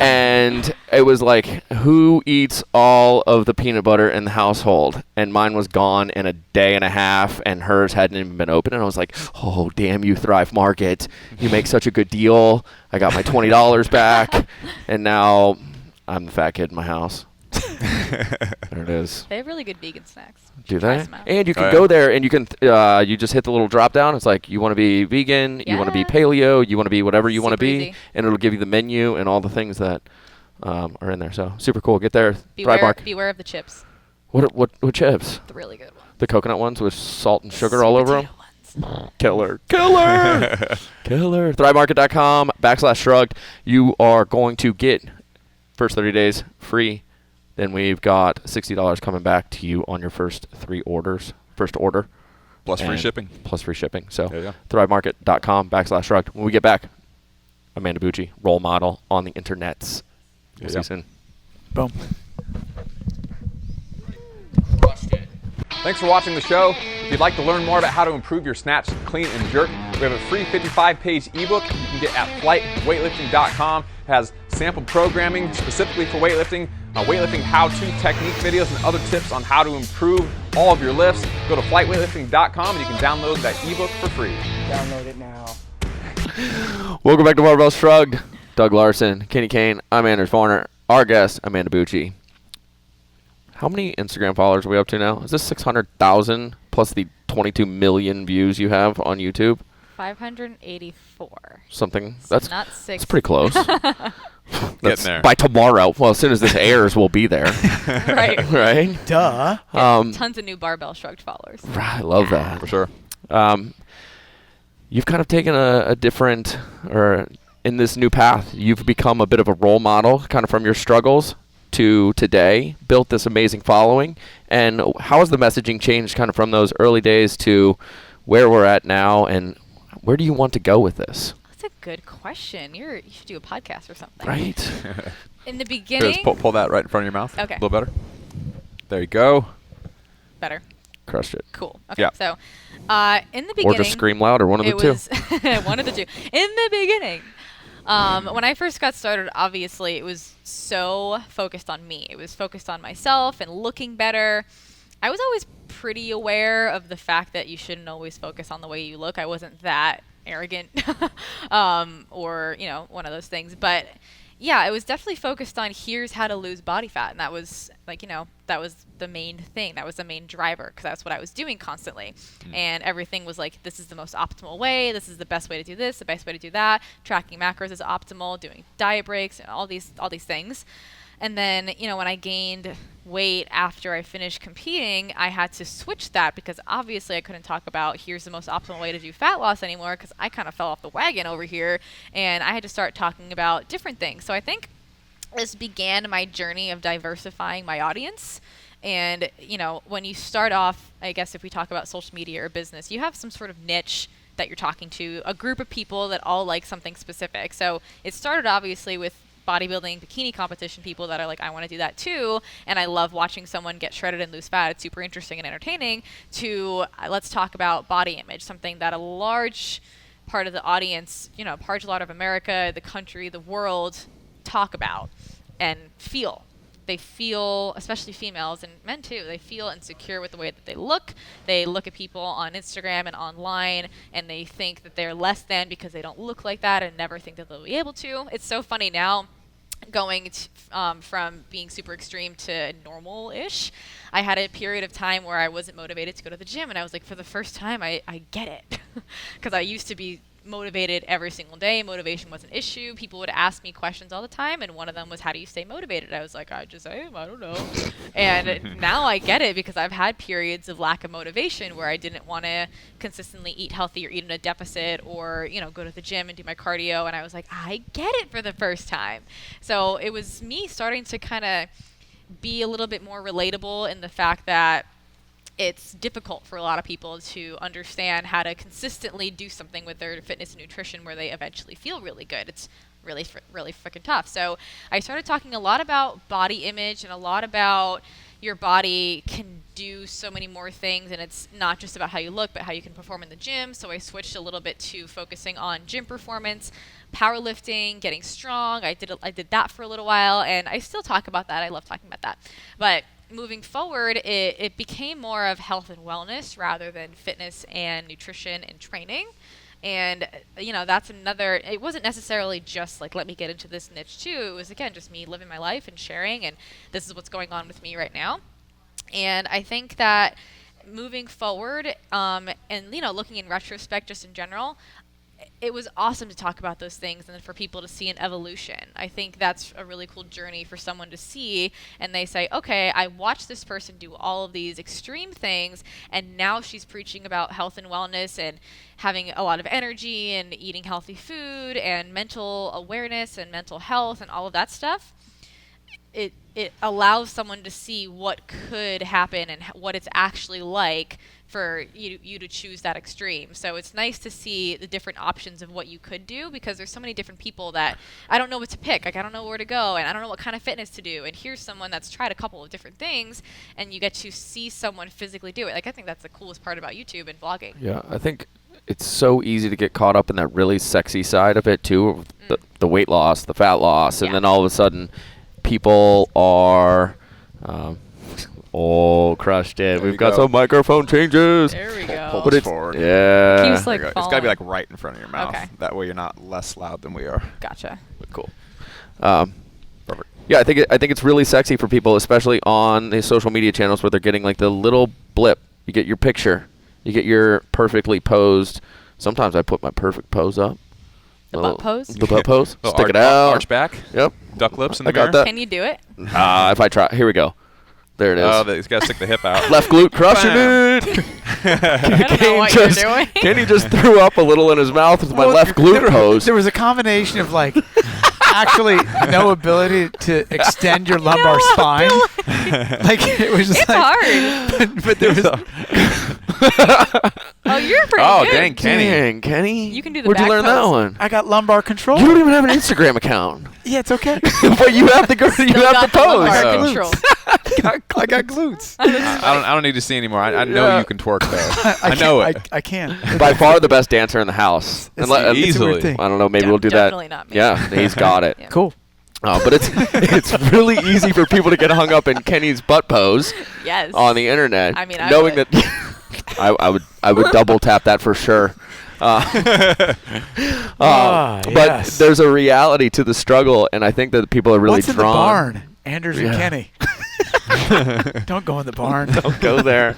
And it was like, who eats all of the peanut butter in the household? And mine was gone in a day and a half, and hers hadn't even been open. And I was like, oh, damn you, Thrive Market. You make such a good deal. I got my $20 back, and now I'm the fat kid in my house. There it is. They have really good vegan snacks. Do Try they? some out. And you can Oh, yeah. go there and you can you just hit the little drop down. It's like you want to be vegan, you want to be Yeah. paleo, you want to be whatever you want to Super be, easy. and it'll give you the menu and all the things that are in there. So super cool. Get there. Thrive Mark. Beware of the chips. What chips? The really good ones. The coconut ones with salt and sugar all over them. Potato Killer. Killer. ThriveMarket.com/shrugged. You are going to get first 30 days free. Then we've got $60 coming back to you on your first 3 orders. First order. Plus free And shipping. Plus free shipping. So There you go. ThriveMarket.com/shrugged. When we get back, Amanda Bucci, role model on the internets. We'll see Yeah. you soon. Boom. Thanks for watching the show. If you'd like to learn more about how to improve your snatch, clean, and jerk, we have a free 55-page ebook you can get at flightweightlifting.com. It has sample programming specifically for weightlifting, weightlifting how-to technique videos, and other tips on how to improve all of your lifts. Go to flightweightlifting.com and you can download that ebook for free. Download it now. Welcome back to Barbell Shrugged. Doug Larson, Kenny Kane, I'm Anders Varner. Our guest, Amanda Bucci. How many Instagram followers are we up to now? Is this 600,000 plus the 22 million views you have on YouTube? 584. Something. So That's not 6. That's pretty close. That's there. By tomorrow. Well, as soon as this airs, we'll be there. Right. Right? Duh. Tons of new Barbell Shrugged followers. I love that. For sure. You've kind of taken a different, or in this new path, you've become a bit of a role model, kind of from your struggles to today, built this amazing following. And how has the messaging changed kind of from those early days to where we're at now, and where do you want to go with this? That's a good question. You should do a podcast or something. Right? In the Here, beginning. just pull that right in front of your mouth. Okay. A little better. There you go. Better. Crushed it. Cool. Okay. Yeah. So, in the beginning. Or just scream loud, or one of the it two. was one of the two. In the beginning, when I first got started, obviously it was so focused on me. It was focused on myself and looking better. I was always pretty aware of the fact that you shouldn't always focus on the way you look. I wasn't that arrogant or, one of those things. But yeah, it was definitely focused on here's how to lose body fat. And that was that was the main thing. That was the main driver, because that's what I was doing constantly. And everything was like, this is the most optimal way. This is the best way to do this, the best way to do that. Tracking macros is optimal, doing diet breaks, and all these things. And then, when I gained weight after I finished competing, I had to switch that, because obviously I couldn't talk about here's the most optimal way to do fat loss anymore, because I kind of fell off the wagon over here, and I had to start talking about different things. So I think this began my journey of diversifying my audience. And, when you start off, I guess if we talk about social media or business, you have some sort of niche that you're talking to, a group of people that all like something specific. So it started obviously with bodybuilding, bikini competition people that are like, I want to do that too, and I love watching someone get shredded and lose fat. It's super interesting and entertaining. To let's talk about body image, something that a large part of the audience, large lot of America, the country, the world talk about and feel. They feel, especially females and men too, they feel insecure with the way that they look. They look at people on Instagram and online, and they think that they're less than because they don't look like that, and never think that they'll be able to. It's so funny now, going from being super extreme to normal-ish. I had a period of time where I wasn't motivated to go to the gym, and I was like, for the first time, I get it. Because I used to be motivated every single day. Motivation was an issue. People would ask me questions all the time, and one of them was, how do you stay motivated? I was like, I just am. I don't know. And now I get it, because I've had periods of lack of motivation where I didn't want to consistently eat healthy or eat in a deficit, or go to the gym and do my cardio, and I was like, I get it for the first time. So it was me starting to kind of be a little bit more relatable in the fact that it's difficult for a lot of people to understand how to consistently do something with their fitness and nutrition where they eventually feel really good. It's really freaking tough. So I started talking a lot about body image and a lot about your body can do so many more things, and it's not just about how you look, but how you can perform in the gym. So I switched a little bit to focusing on gym performance, powerlifting, getting strong. I did that for a little while, and I still talk about that. I love talking about that. But moving forward, it became more of health and wellness rather than fitness and nutrition and training. And, that's another, it wasn't necessarily just like, let me get into this niche too. It was, again, just me living my life and sharing, and this is what's going on with me right now. And I think that moving forward, and, looking in retrospect just in general, it was awesome to talk about those things and for people to see an evolution. I think that's a really cool journey for someone to see, and they say, okay, I watched this person do all of these extreme things, and now she's preaching about health and wellness and having a lot of energy and eating healthy food and mental awareness and mental health and all of that stuff. It allows someone to see what could happen and what it's actually like for you to choose that extreme. So it's nice to see the different options of what you could do, because there's so many different people that I don't know what to pick. Like, I don't know where to go, and I don't know what kind of fitness to do. And here's someone that's tried a couple of different things, and you get to see someone physically do it. Like, I think that's the coolest part about YouTube and vlogging. Yeah, I think it's so easy to get caught up in that really sexy side of it too, the weight loss, the fat loss, and then all of a sudden people are crushed it. We've got some microphone changes. There we go. Pull But this it's forward. yeah. Keeps, like, It's got to be like right in front of your mouth. Okay. That way you're not less loud than we are. Gotcha. Cool. Perfect. Yeah, I think it's really sexy for people, especially on the social media channels where they're getting like the little blip. You get your picture, you get your perfectly posed. Sometimes I put my perfect pose up. The butt pose? The butt pose. Little Stick it out. Arch back. Yep. Duck lips in I the got mirror. that. Can you do it? If I try, here we go. There it is. Oh, he's got to stick the hip out. Left glute crushing Bam. it. I don't know what you're doing. Kenny just threw up a little in his mouth with my left glute pose. There was a combination of like actually no ability to extend your lumbar spine. Like it was just It's like, hard. but there was Oh, you're pretty Oh, good. dang, Kenny. Dang, Kenny. You can do the Where'd you back learn that pose. one? I got lumbar control. You don't even have an Instagram account. Yeah, it's okay. But you have the you Still have got the the lumbar pose. Oh. control. I got glutes. I don't need to see anymore. I know Yeah. you can twerk there. I know it. I can. By far the best dancer in the house. It's Unle- a weird easily. thing. I don't know. Maybe we'll do that. Definitely not me. Yeah, he's got it. Yeah. Cool. But it's really easy for people to get hung up in Kenny's butt pose Yes. on the internet. I mean, I knowing would. that I would double tap that for sure. But yes. there's a reality to the struggle, and I think that people are really What's in the drawn. barn? Anders and Yeah. Kenny. Don't go in the barn. Don't go there.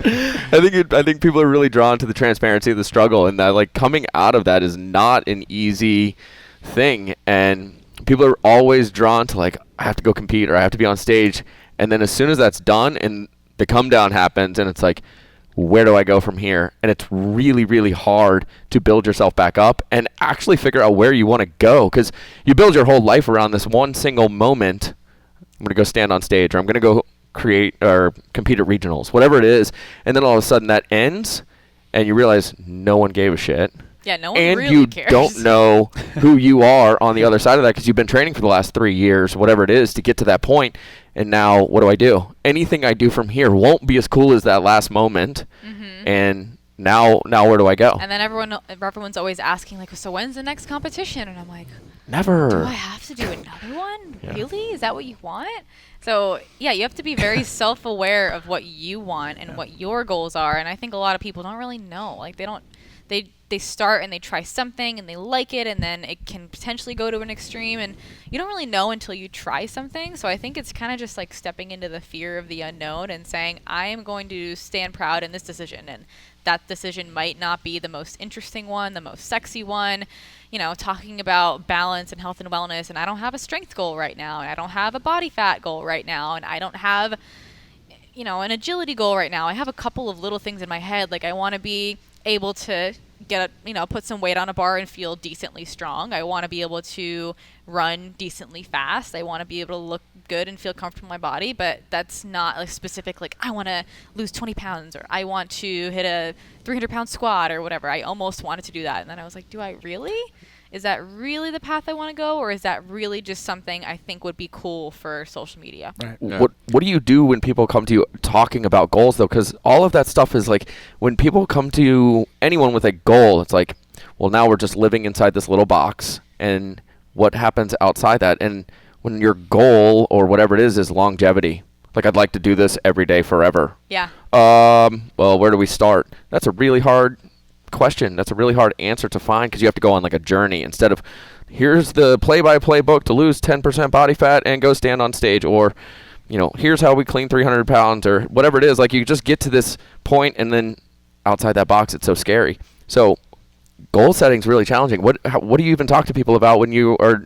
I think people are really drawn to the transparency of the struggle, and that like coming out of that is not an easy thing. And people are always drawn to like, I have to go compete or I have to be on stage. And then as soon as that's done and the come down happens, and it's like, where do I go from here? And it's really, really hard to build yourself back up and actually figure out where you want to go, because you build your whole life around this one single moment. I'm going to go stand on stage, or I'm going to go create or compete at regionals, whatever it is. And then all of a sudden that ends and you realize no one gave a shit. Yeah, no one And really you cares. don't know who you are on the other side of that, because you've been training for the last 3 years, whatever it is, to get to that point. And now what do? Anything I do from here won't be as cool as that last moment. Mhm. And now where do I go? And then everyone's always asking, like, so when's the next competition? And I'm like, Never. do I have to do another one? Yeah. Really? Is that what you want? So, yeah, you have to be very self-aware of what you want and what your goals are. And I think a lot of people don't really know. Like, they start and they try something and they like it, and then it can potentially go to an extreme, and you don't really know until you try something. So I think it's kind of just like stepping into the fear of the unknown and saying, I am going to stand proud in this decision, and that decision might not be the most interesting one, the most sexy one, talking about balance and health and wellness, and I don't have a strength goal right now, and I don't have a body fat goal right now, and I don't have an agility goal right now. I have a couple of little things in my head, like I want to be able to put some weight on a bar and feel decently strong. I want to be able to run decently fast. I want to be able to look good and feel comfortable in my body, but that's not like specific, like I want to lose 20 pounds or I want to hit a 300-pound squat or whatever. I almost wanted to do that. And then I was like, do I really? Is that really the path I want to go, or is that really just something I think would be cool for social media? Right. Yeah. What do you do when people come to you talking about goals, though? Because all of that stuff is like, when people come to anyone with a goal, it's like, well, now we're just living inside this little box, and what happens outside that? And when your goal or whatever it is longevity, like I'd like to do this every day forever. Yeah. Well, where do we start? That's a really hard question. That's a really hard answer to find because you have to go on like a journey instead of here's the play-by-play book to lose 10% body fat and go stand on stage, or here's how we clean 300 pounds or whatever it is. Like you just get to this point and then outside that box, it's so scary. So goal setting is really challenging. What do you even talk to people about when you are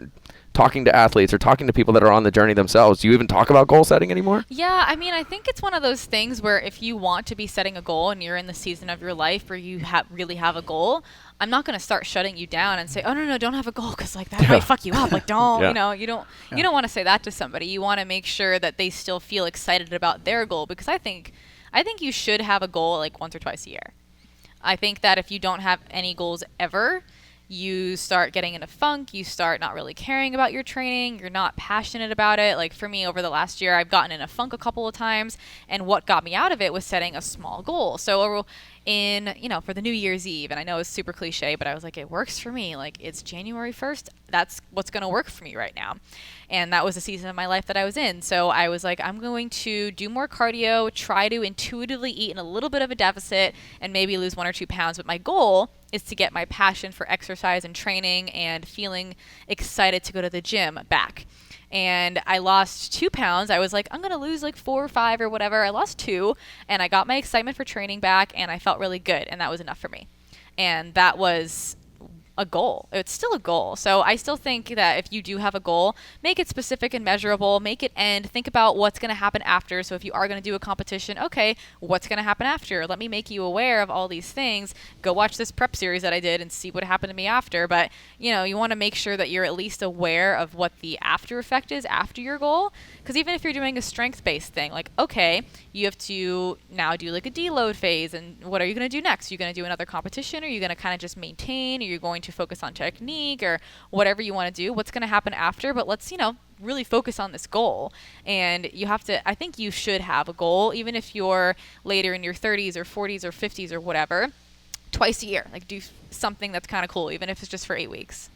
talking to athletes or talking to people that are on the journey themselves? Do you even talk about goal setting anymore? Yeah, I mean, I think it's one of those things where if you want to be setting a goal and you're in the season of your life where you really have a goal, I'm not going to start shutting you down and say, oh, no, don't have a goal because like that might fuck you up. Like don't, you don't want to say that to somebody. You want to make sure that they still feel excited about their goal, because I think you should have a goal like once or twice a year. I think that if you don't have any goals ever, you start getting in a funk, you start not really caring about your training, you're not passionate about it. Like for me, over the last year, I've gotten in a funk a couple of times, and what got me out of it was setting a small goal. So for the New Year's Eve, and I know it's super cliche, but I was like, it works for me. Like it's January 1st, that's what's going to work for me right now. And that was the season of my life that I was in. So I was like, I'm going to do more cardio, try to intuitively eat in a little bit of a deficit, and maybe lose 1 or 2 pounds. But my goal is to get my passion for exercise and training and feeling excited to go to the gym back. And I lost 2 pounds. I was like, I'm going to lose like 4 or 5 or whatever. I lost 2, and I got my excitement for training back, and I felt really good, and that was enough for me. And that was a goal. It's still a goal. So I still think that if you do have a goal, make it specific and measurable, make it end, think about what's going to happen after. So if you are going to do a competition, okay, what's going to happen after? Let me make you aware of all these things. Go watch this prep series that I did and see what happened to me after. But, you want to make sure that you're at least aware of what the after effect is after your goal. Because even if you're doing a strength-based thing, like, okay, you have to now do like a deload phase, and what are you going to do next? Are you going to do another competition? Are you going to kind of just maintain? Are you going to focus on technique or whatever you want to do? What's going to happen after? But let's, really focus on this goal. And I think you should have a goal, even if you're later in your 30s or 40s or 50s or whatever, twice a year. Like do something that's kind of cool, even if it's just for 8 weeks.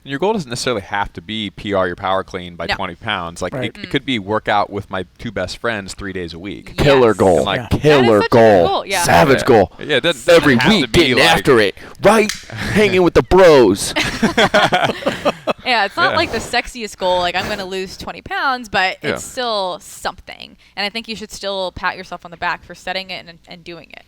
And your goal doesn't necessarily have to be PR your power clean by 20 pounds. Like it could be work out with my 2 best friends 3 days a week. Killer goal. Like, killer goal. Yeah. Savage goal. Yeah, every week getting after it. Right? Hanging with the bros. Yeah, it's not like the sexiest goal, like I'm going to lose 20 pounds, but it's still something. And I think you should still pat yourself on the back for setting it and doing it.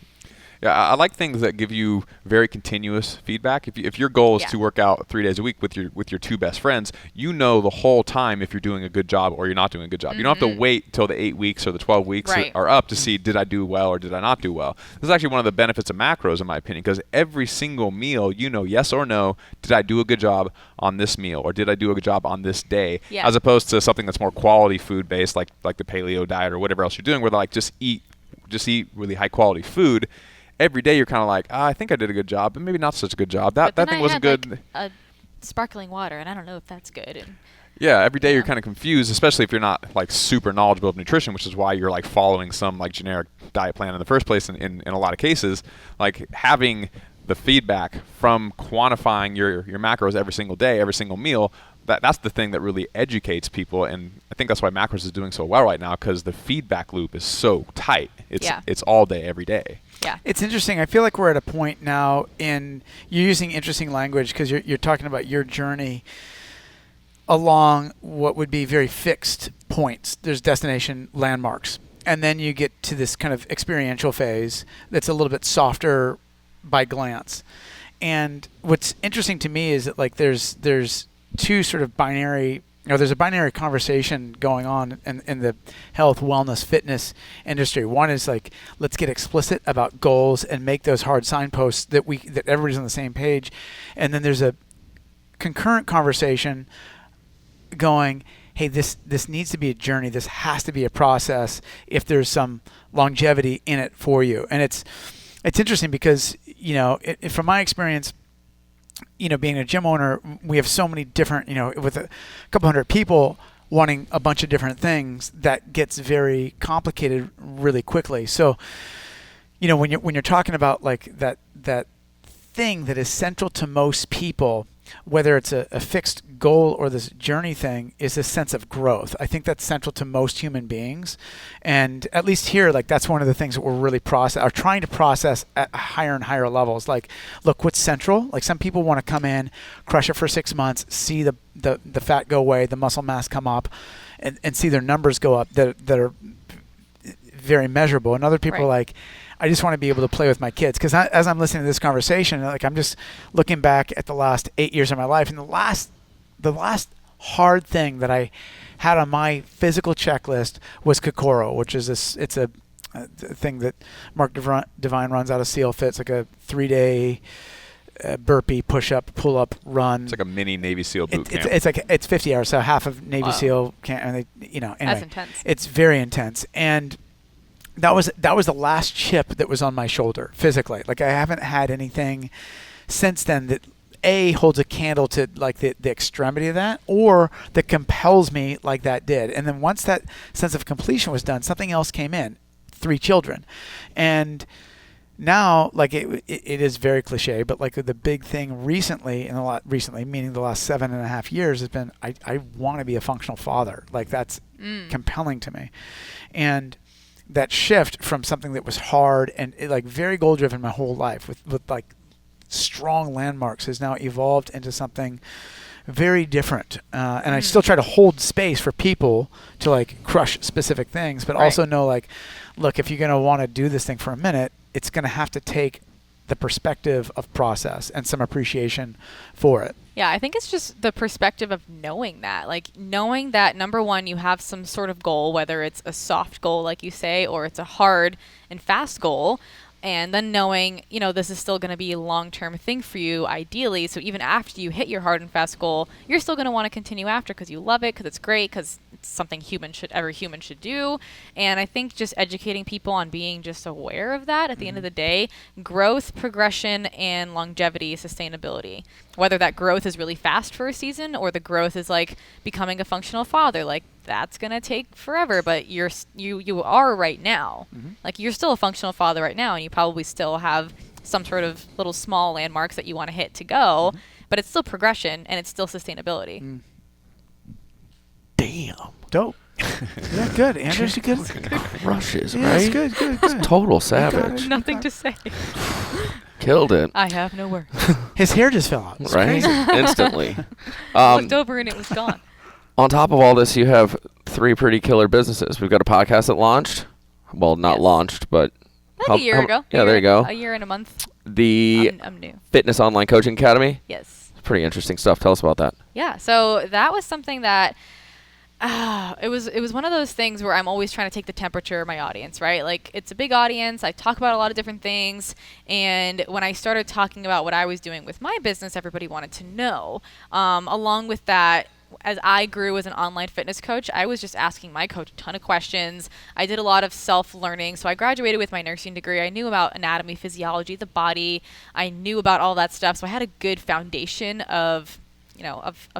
Yeah, I like things that give you very continuous feedback. If your goal is to work out 3 days a week with your 2 best friends, the whole time if you're doing a good job or you're not doing a good job. You don't have to wait till the 8 weeks or the 12 weeks are up to see did I do well or did I not do well. This is actually one of the benefits of macros, in my opinion, because every single meal, yes or no, did I do a good job on this meal or did I do a good job on this day, as opposed to something that's more quality food based like the paleo diet or whatever else you're doing, where they're like just eat really high quality food. Every day you're kind of like, I think I did a good job, but maybe not such a good job. That thing wasn't good. Like a sparkling water, and I don't know if that's good. Yeah, every day you're kind of confused, especially if you're not like super knowledgeable of nutrition, which is why you're like following some like generic diet plan in the first place. In a lot of cases, like having the feedback from quantifying your macros every single day, every single meal, that's the thing that really educates people. And I think that's why macros is doing so well right now, because the feedback loop is so tight. It's all day, every day. Yeah. It's interesting. I feel like we're at a point now you're using interesting language because you're talking about your journey along what would be very fixed points. There's destination landmarks. And then you get to this kind of experiential phase that's a little bit softer by glance. And what's interesting to me is that like there's 2 sort of binary, there's a binary conversation going on in the health, wellness, fitness industry. One is like, let's get explicit about goals and make those hard signposts that everybody's on the same page. And then there's a concurrent conversation going, hey, this needs to be a journey. This has to be a process if there's some longevity in it for you. And it's interesting because, from my experience, being a gym owner, we have so many different, with a couple hundred people wanting a bunch of different things, that gets very complicated really quickly. So, when you're talking about like that thing that is central to most people, whether it's a fixed goal or this journey thing, is a sense of growth. I think that's central to most human beings. And at least here, like, that's one of the things that we're really trying to process at higher and higher levels. Like, look, what's central? Like, some people want to come in, crush it for 6 months, see the fat go away, the muscle mass come up, and see their numbers go up that are very measurable. And other people are like, I just want to be able to play with my kids. Because as I'm listening to this conversation, like, I'm just looking back at the last 8 years of my life, and the last hard thing that I had on my physical checklist was Kokoro, which is it's a thing that Mark Devine runs out of Seal Fit. It's like a 3-day burpee, push-up, pull-up, run. It's like a mini Navy SEAL boot camp. It's 50 hours, so half of Navy SEAL camp, and anyway, That's intense. It's very intense, and that was the last chip that was on my shoulder physically. Like, I haven't had anything since then that holds a candle to like the extremity of that, or that compels me like that did. And then once that sense of completion was done, something else came in. 3 children, and now, like, it is very cliche, but like the big thing recently, meaning the last 7.5 years, has been I want to be a functional father. Like, that's compelling to me, and that shift from something that was hard and like very goal driven my whole life with like strong landmarks has now evolved into something very different. And I still try to hold space for people to like crush specific things, but also know, like, look, if you're going to want to do this thing for a minute, it's going to have to take the perspective of process and some appreciation for it. Yeah, I think it's just the perspective of knowing that. Like, knowing that, number one, you have some sort of goal, whether it's a soft goal, like you say, or it's a hard and fast goal. And then knowing, this is still going to be a long-term thing for you, ideally. So even after you hit your hard and fast goal, you're still going to want to continue after because you love it, because it's great, because it's something every human should do. And I think just educating people on being just aware of that at the end of the day, growth, progression, and longevity, sustainability. Whether that growth is really fast for a season or the growth is like becoming a functional father, like, that's going to take forever, but you are right now. Like, you're still a functional father right now, and you probably still have some sort of little small landmarks that you want to hit to go, but it's still progression and it's still sustainability. Damn. Dope. Yeah, good. Andrews, you good? Crushes, Yeah, right? it's good. It's total savage. Nothing to say. Killed it. I have no words. His hair just fell out. It's Right? crazy. Instantly. Looked over and it was gone. On top of all this, you have 3 pretty killer businesses. We've got a podcast that launched. Well, not launched, but Like a year ago. Yeah, there you go. A year and a month. The I'm new. Fitness Online Coaching Academy. Yes. Pretty interesting stuff. Tell us about that. Yeah. So that was something that it was one of those things where I'm always trying to take the temperature of my audience, right? Like, it's a big audience. I talk about a lot of different things. And when I started talking about what I was doing with my business, everybody wanted to know. Along with that, as I grew as an online fitness coach, I was just asking my coach a ton of questions. I did a lot of self-learning. So I graduated with my nursing degree. I knew about anatomy, physiology, the body. I knew about all that stuff. So I had a good foundation of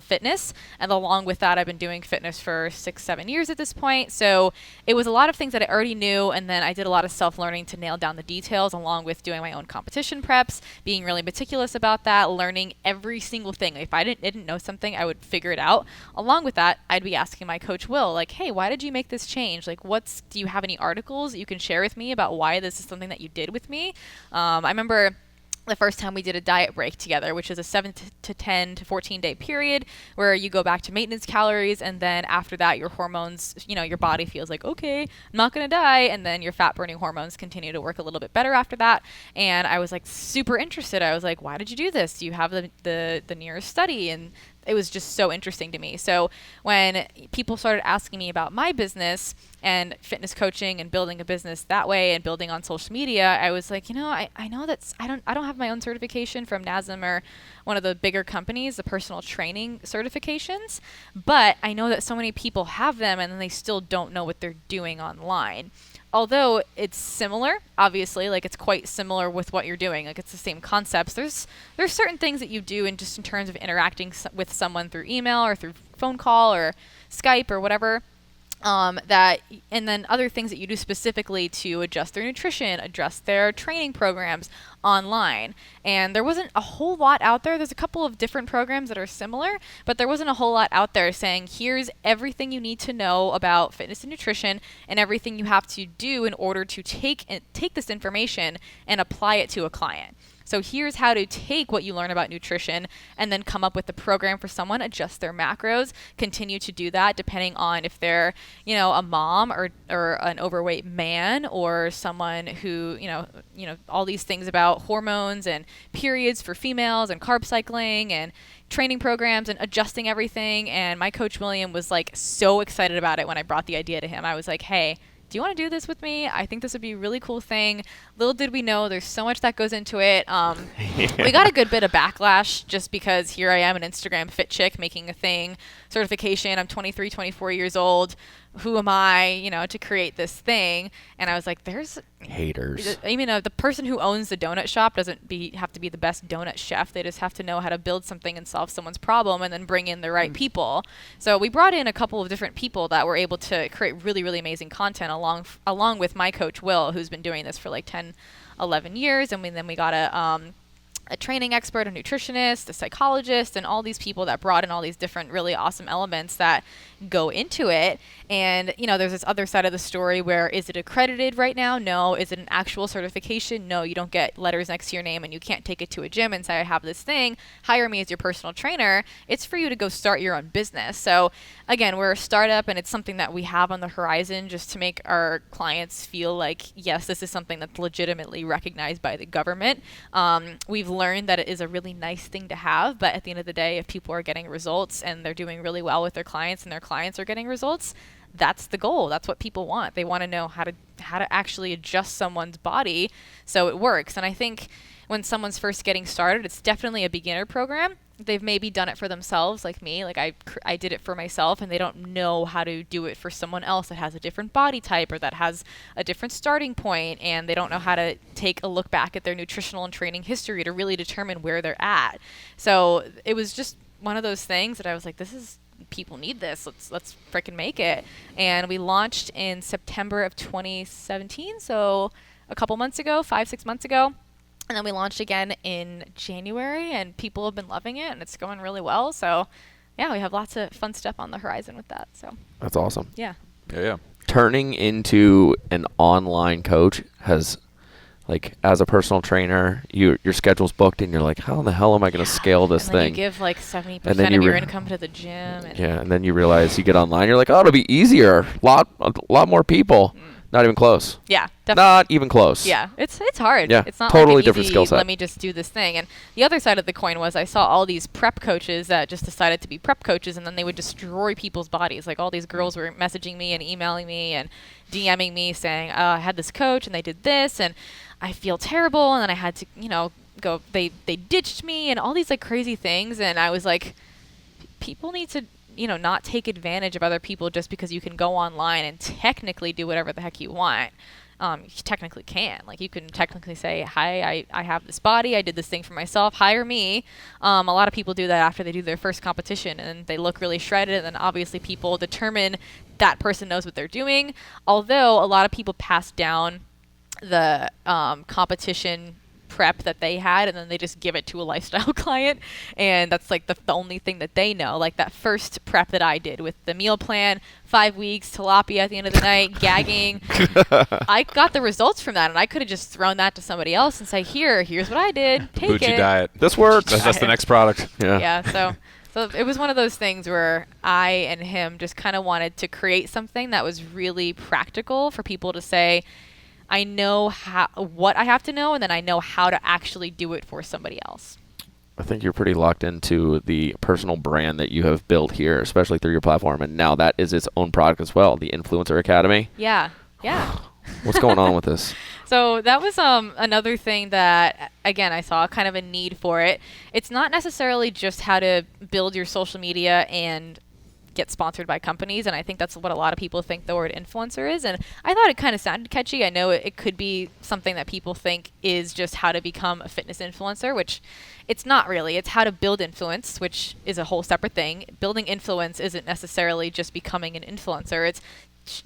fitness. And along with that, I've been doing fitness for 6-7 years at this point. So it was a lot of things that I already knew. And then I did a lot of self-learning to nail down the details, along with doing my own competition preps, being really meticulous about that, learning every single thing. If I didn't know something, I would figure it out. Along with that, I'd be asking my coach, Will, like, hey, why did you make this change? Like, do you have any articles that you can share with me about why this is something that you did with me? I remember the first time we did a diet break together, which is a 7 to 10 to 14 day period where you go back to maintenance calories, and then after that your hormones, your body feels like, okay, I'm not gonna die, and then your fat burning hormones continue to work a little bit better after that. And I was like super interested. I was like, why did you do this? Do you have the nearest study? And it was just so interesting to me. So when people started asking me about my business and fitness coaching and building a business that way and building on social media, I was like, I know that I don't have my own certification from NASM or one of the bigger companies, the personal training certifications, but I know that so many people have them and then they still don't know what they're doing online. Although it's similar, obviously, like, it's quite similar with what you're doing. Like, it's the same concepts. There's certain things that you do in terms of interacting with someone through email or through phone call or Skype or whatever, and then other things that you do specifically to adjust their nutrition, adjust their training programs online. And there wasn't a whole lot out there. There's a couple of different programs that are similar, but there wasn't a whole lot out there saying, here's everything you need to know about fitness and nutrition and everything you have to do in order to take this information and apply it to a client. So here's how to take what you learn about nutrition and then come up with a program for someone, adjust their macros, continue to do that depending on if they're, a mom or an overweight man or someone who, all these things about hormones and periods for females and carb cycling and training programs and adjusting everything. And my coach William was like so excited about it when I brought the idea to him. I was like, hey, do you want to do this with me? I think this would be a really cool thing. Little did we know there's so much that goes into it. We got a good bit of backlash just because here I am, an Instagram fit chick making a thing, certification. I'm 23, 24 years old. Who am I, to create this thing? And I was like, there's haters. The person who owns the donut shop doesn't have to be the best donut chef. They just have to know how to build something and solve someone's problem and then bring in the right people. So we brought in a couple of different people that were able to create really, really amazing content along with my coach, Will, who's been doing this for like 10, 11 years. And then we got a training expert, a nutritionist, a psychologist, and all these people that brought in all these different really awesome elements that go into it. And, there's this other side of the story where, is it accredited right now? No. Is it an actual certification? No. You don't get letters next to your name and you can't take it to a gym and say, I have this thing, hire me as your personal trainer. It's for you to go start your own business. So again, we're a startup and it's something that we have on the horizon just to make our clients feel like, yes, this is something that's legitimately recognized by the government. We've learned that it is a really nice thing to have, but at the end of the day, if people are getting results and they're doing really well with their clients and their clients are getting results, that's the goal. That's what people want. They want to know how to actually adjust someone's body so it works. And I think when someone's first getting started, it's definitely a beginner program. They've maybe done it for themselves, like me. Like I did it for myself, and they don't know how to do it for someone else that has a different body type or that has a different starting point, and they don't know how to take a look back at their nutritional and training history to really determine where they're at. So it was just one of those things that I was like, people need this. Let's freaking make it. And we launched in September of 2017, so a couple months ago, 5-6 months ago. And then we launched again in January, and people have been loving it, and it's going really well. So, yeah, we have lots of fun stuff on the horizon with that. So That's awesome. Yeah. Yeah. Turning into an online coach has, like, as a personal trainer, your schedule's booked, and you're like, how in the hell am I going to scale this and then thing? You give like 70% And then of your income to the gym. And and then you realize you get online, you're like, oh, it'll be easier. A lot more people. Not even close. Yeah, definitely. Not even close. Yeah, it's hard. Yeah, It's not totally like an different easy, skill set. let me just do this thing. And the other side of the coin was I saw all these prep coaches that just decided to be prep coaches, and then they would destroy people's bodies. Like all these girls were messaging me and emailing me and DMing me saying, I had this coach and they did this and I feel terrible, and then I had to, go, they ditched me and all these like crazy things. And I was like, people need to not take advantage of other people just because you can go online and technically do whatever the heck you want. You technically can. Like, you can technically say, hi, I have this body. I did this thing for myself. Hire me. A lot of people do that after they do their first competition, and they look really shredded, and then obviously people determine that person knows what they're doing. Although a lot of people pass down the competition prep that they had, and then they just give it to a lifestyle client, and that's like the only thing that they know. Like that first prep that I did with the meal plan, 5 weeks, tilapia at the end of the night, gagging. I got the results from that, and I could have just thrown that to somebody else and say, here's what I did. Take Bucci it. diet. This works. That's the next product. Yeah. So it was one of those things where I and him just kind of wanted to create something that was really practical for people to say, I know what I have to know, and then I know how to actually do it for somebody else. I think you're pretty locked into the personal brand that you have built here, especially through your platform, and now that is its own product as well, the Influencer Academy. Yeah. What's going on with this? So that was another thing that, again, I saw kind of a need for it. It's not necessarily just how to build your social media and get sponsored by companies. And I think that's what a lot of people think the word influencer is. And I thought it kind of sounded catchy. I know it could be something that people think is just how to become a fitness influencer, which it's not really. It's how to build influence, which is a whole separate thing. Building influence isn't necessarily just becoming an influencer.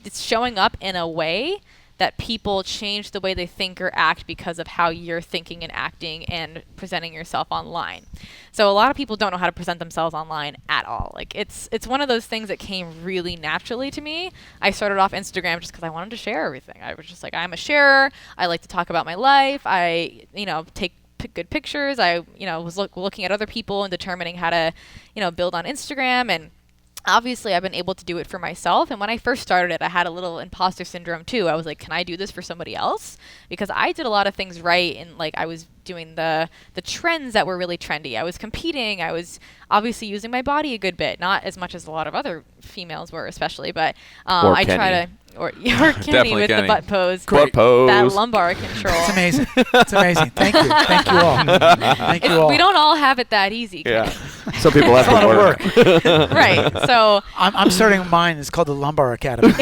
It's showing up in a way that people change the way they think or act because of how you're thinking and acting and presenting yourself online. So a lot of people don't know how to present themselves online at all. Like it's one of those things that came really naturally to me. I started off Instagram just because I wanted to share everything. I was just like, I'm a sharer. I like to talk about my life. I, take good pictures. I, was looking at other people and determining how to, build on Instagram. And obviously I've been able to do it for myself. And when I first started it, I had a little imposter syndrome too. I was like, can I do this for somebody else? Because I did a lot of things right. And like I was doing the trends that were really trendy. I was competing. I was obviously using my body a good bit, not as much as a lot of other females were, especially, but I try to, or Kenny with the butt pose. Butt pose. That lumbar control. It's amazing. It's amazing. Thank you. Thank you all. Thank you all. We don't all have it that easy. Yeah. Some people have to work. Right. So I'm starting mine. It's called the Lumbar Academy.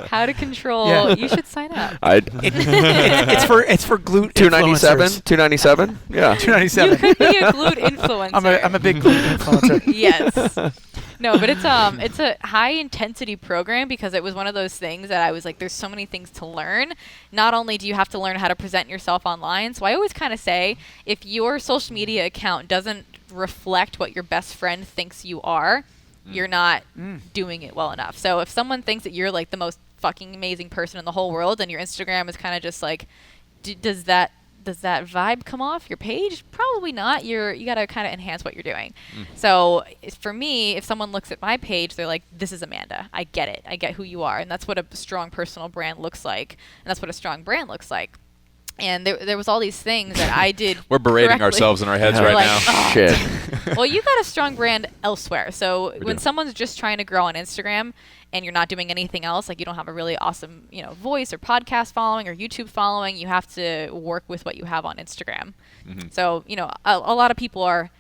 How to control. Yeah. You should sign up. It's for glute $297. $297. Yeah. $297. You could be a glute influencer. I'm a big glute influencer. Yes. No, but it's a high intensity program because it was one of those things that I was like, there's so many things to learn. Not only do you have to learn how to present yourself online, so I always kind of say, if your social media account doesn't reflect what your best friend thinks you are, you're not doing it well enough. So if someone thinks that you're like the most fucking amazing person in the whole world and your Instagram is kind of just like, does that vibe come off your page? Probably not. You got to kind of enhance what you're doing. So for me, if someone looks at my page, they're like, this is Amanda. I get it. I get who you are. And that's what a strong personal brand looks like. And that's what a strong brand looks like. And there was all these things that I did. We're berating correctly. ourselves in our heads right like, now. Oh. Shit. Well, you got a strong brand elsewhere. So when do. someone's just trying to grow on Instagram and you're not doing anything else, like you don't have a really awesome, voice or podcast following or YouTube following, you have to work with what you have on Instagram. So, a lot of people are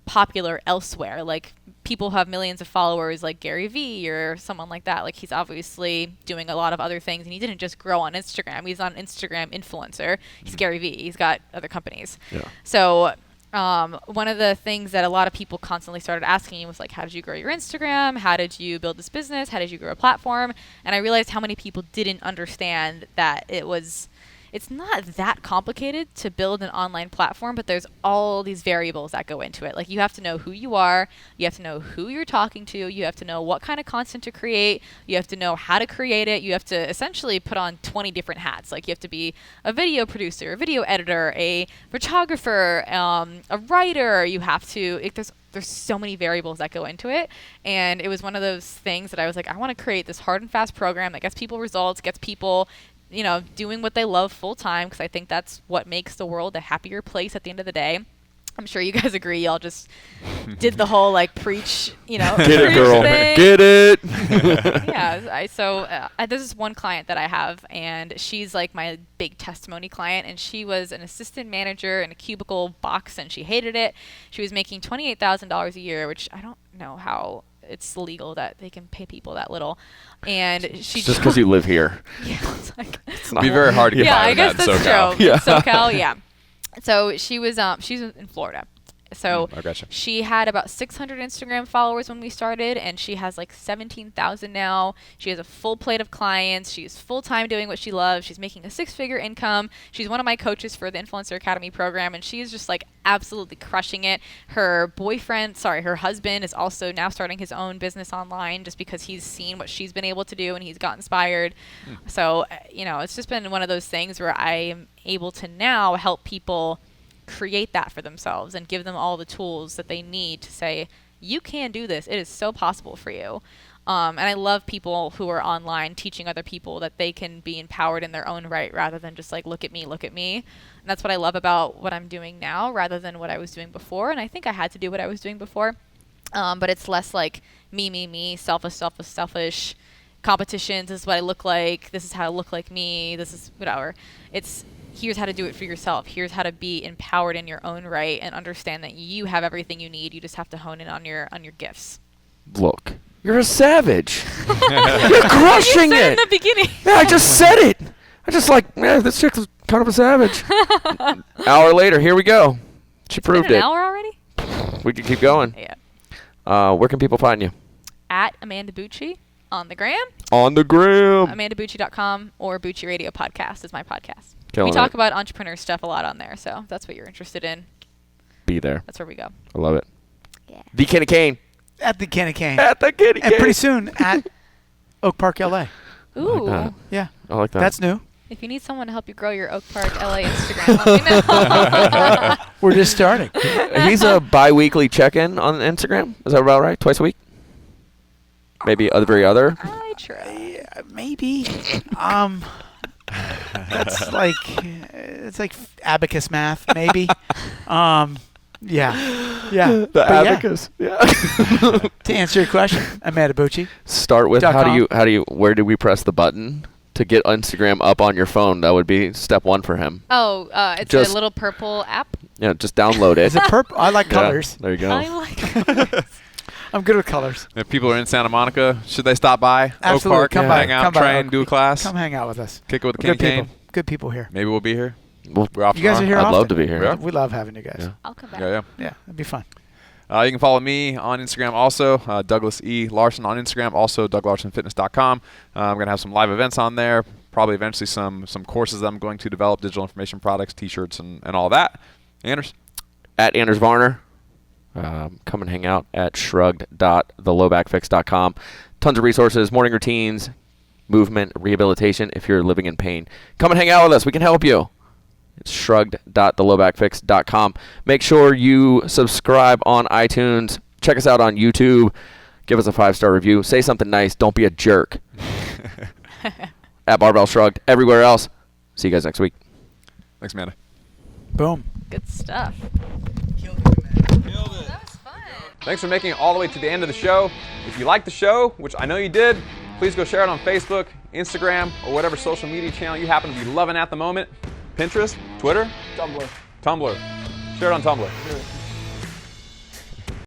popular elsewhere. Like people who have millions of followers like Gary Vee or someone like that. Like he's obviously doing a lot of other things and he didn't just grow on Instagram. He's an Instagram influencer. He's Gary Vee. He's got other companies. Yeah. So one of the things that a lot of people constantly started asking me was like, how did you grow your Instagram? How did you build this business? How did you grow a platform? And I realized how many people didn't understand that it's not that complicated to build an online platform, but there's all these variables that go into it. Like you have to know who you are, you have to know who you're talking to, you have to know what kind of content to create, you have to know how to create it, you have to essentially put on 20 different hats. Like you have to be a video producer, a video editor, a photographer, a writer. You have to, there's so many variables that go into it. And it was one of those things that I was like, I want to create this hard and fast program that gets people results, gets people doing what they love full time, because I think that's what makes the world a happier place at the end of the day. I'm sure you guys agree. Y'all just did the whole like preach, Get it, girl. thing. Get it. Yeah. There's this one client that I have, and she's like my big testimony client, and she was an assistant manager in a cubicle box, and she hated it. She was making $28,000 a year, which I don't know how it's legal that they can pay people that little. And she Just because you live here. Yeah, it's It'd be very hard to get yeah, by I with guess that that's in SoCal. true. Yeah. SoCal, yeah. So she was she's in Florida. So I gotcha. she had about 600 Instagram followers when we started, and she has like 17,000 now. She has a full plate of clients. She's full-time doing what she loves. She's making a 6-figure income. She's one of my coaches for the Influencer Academy program, and she's just like absolutely crushing it. Her husband is also now starting his own business online just because he's seen what she's been able to do and he's got inspired. So, it's just been one of those things where I am able to now help people create that for themselves and give them all the tools that they need to say, you can do this. It is so possible for you. And I love people who are online teaching other people that they can be empowered in their own right rather than just like, look at me. And that's what I love about what I'm doing now rather than what I was doing before. And I think I had to do what I was doing before. But it's less like me, selfish competitions. This is what I look like. This is how I look like me. This is whatever. It's here's how to do it for yourself. Here's how to be empowered in your own right and understand that you have everything you need. You just have to hone in on your gifts. look. You're a savage. You're crushing You said it. in the beginning. Yeah, I just said it. I just like, yeah, this chick's kind of a savage. Hour later, here we go. She proved An it. hour already? We can keep going. Yeah. Where can people find you? At Amanda Bucci on the gram. On the gram. AmandaBucci.com or Bucci Radio Podcast is my podcast. Killing We talk it. about entrepreneur stuff a lot on there, so if that's what you're interested in, Be there. that's where we go. I love it. Yeah. The Kenny Kane. At the Kenny Kane. At the Kenny Kane. And pretty soon at Oak Park, LA. Ooh. that. Yeah. I like that. That's new. If you need someone to help you grow your Oak Park LA Instagram, let me know. We're just starting. He's a bi-weekly check-in on Instagram. Is that about right? Twice a week? Maybe every other? I try. Yeah, maybe. That's like it's like abacus math, maybe. Yeah. The But yeah, abacus. Yeah. to answer your question, Amanda Bucci. Start with .com. where do we press the button to get Instagram up on your phone? That would be step 1 for him. Oh, it's Just- a little purple app. Yeah, just download it. Is it purple? I like Yeah, colors. there you go. I like colors. I'm good with colors. If people are in Santa Monica, should they stop by Absolutely. Oak Park, Come hang by. out, Come by train, Oak- do a class, Come hang out with us. kick it with the We're Kenny good Kane? people. Good people here. Maybe we'll be here. Well, We're off You guys are here I'd often. love to be here. Yeah. We love having you guys. Yeah. I'll come back. Yeah. Yeah, it'd be fun. You can follow me on Instagram also, Douglas E. Larson on Instagram, also DougLarsonFitness.com. I'm going to have some live events on there, probably eventually some courses that I'm going to develop, digital information products, T-shirts, and all that. Anders? At Anders Varner. Come and hang out at shrugged.thelowbackfix.com. Tons of resources, morning routines, movement, rehabilitation if you're living in pain. Come and hang out with us. We can help you. It's shrugged.thelowbackfix.com. Make sure you subscribe on iTunes. Check us out on YouTube. Give us a 5-star review. Say something nice. Don't be a jerk. At Barbell Shrugged. Everywhere else. See you guys next week. Thanks, Amanda. Boom. Good stuff. Thanks for making it all the way to the end of the show. If you liked the show, which I know you did, please go share it on Facebook, Instagram, or whatever social media channel you happen to be loving at the moment. Pinterest, Twitter, Tumblr. Tumblr. Share it on Tumblr. Sure.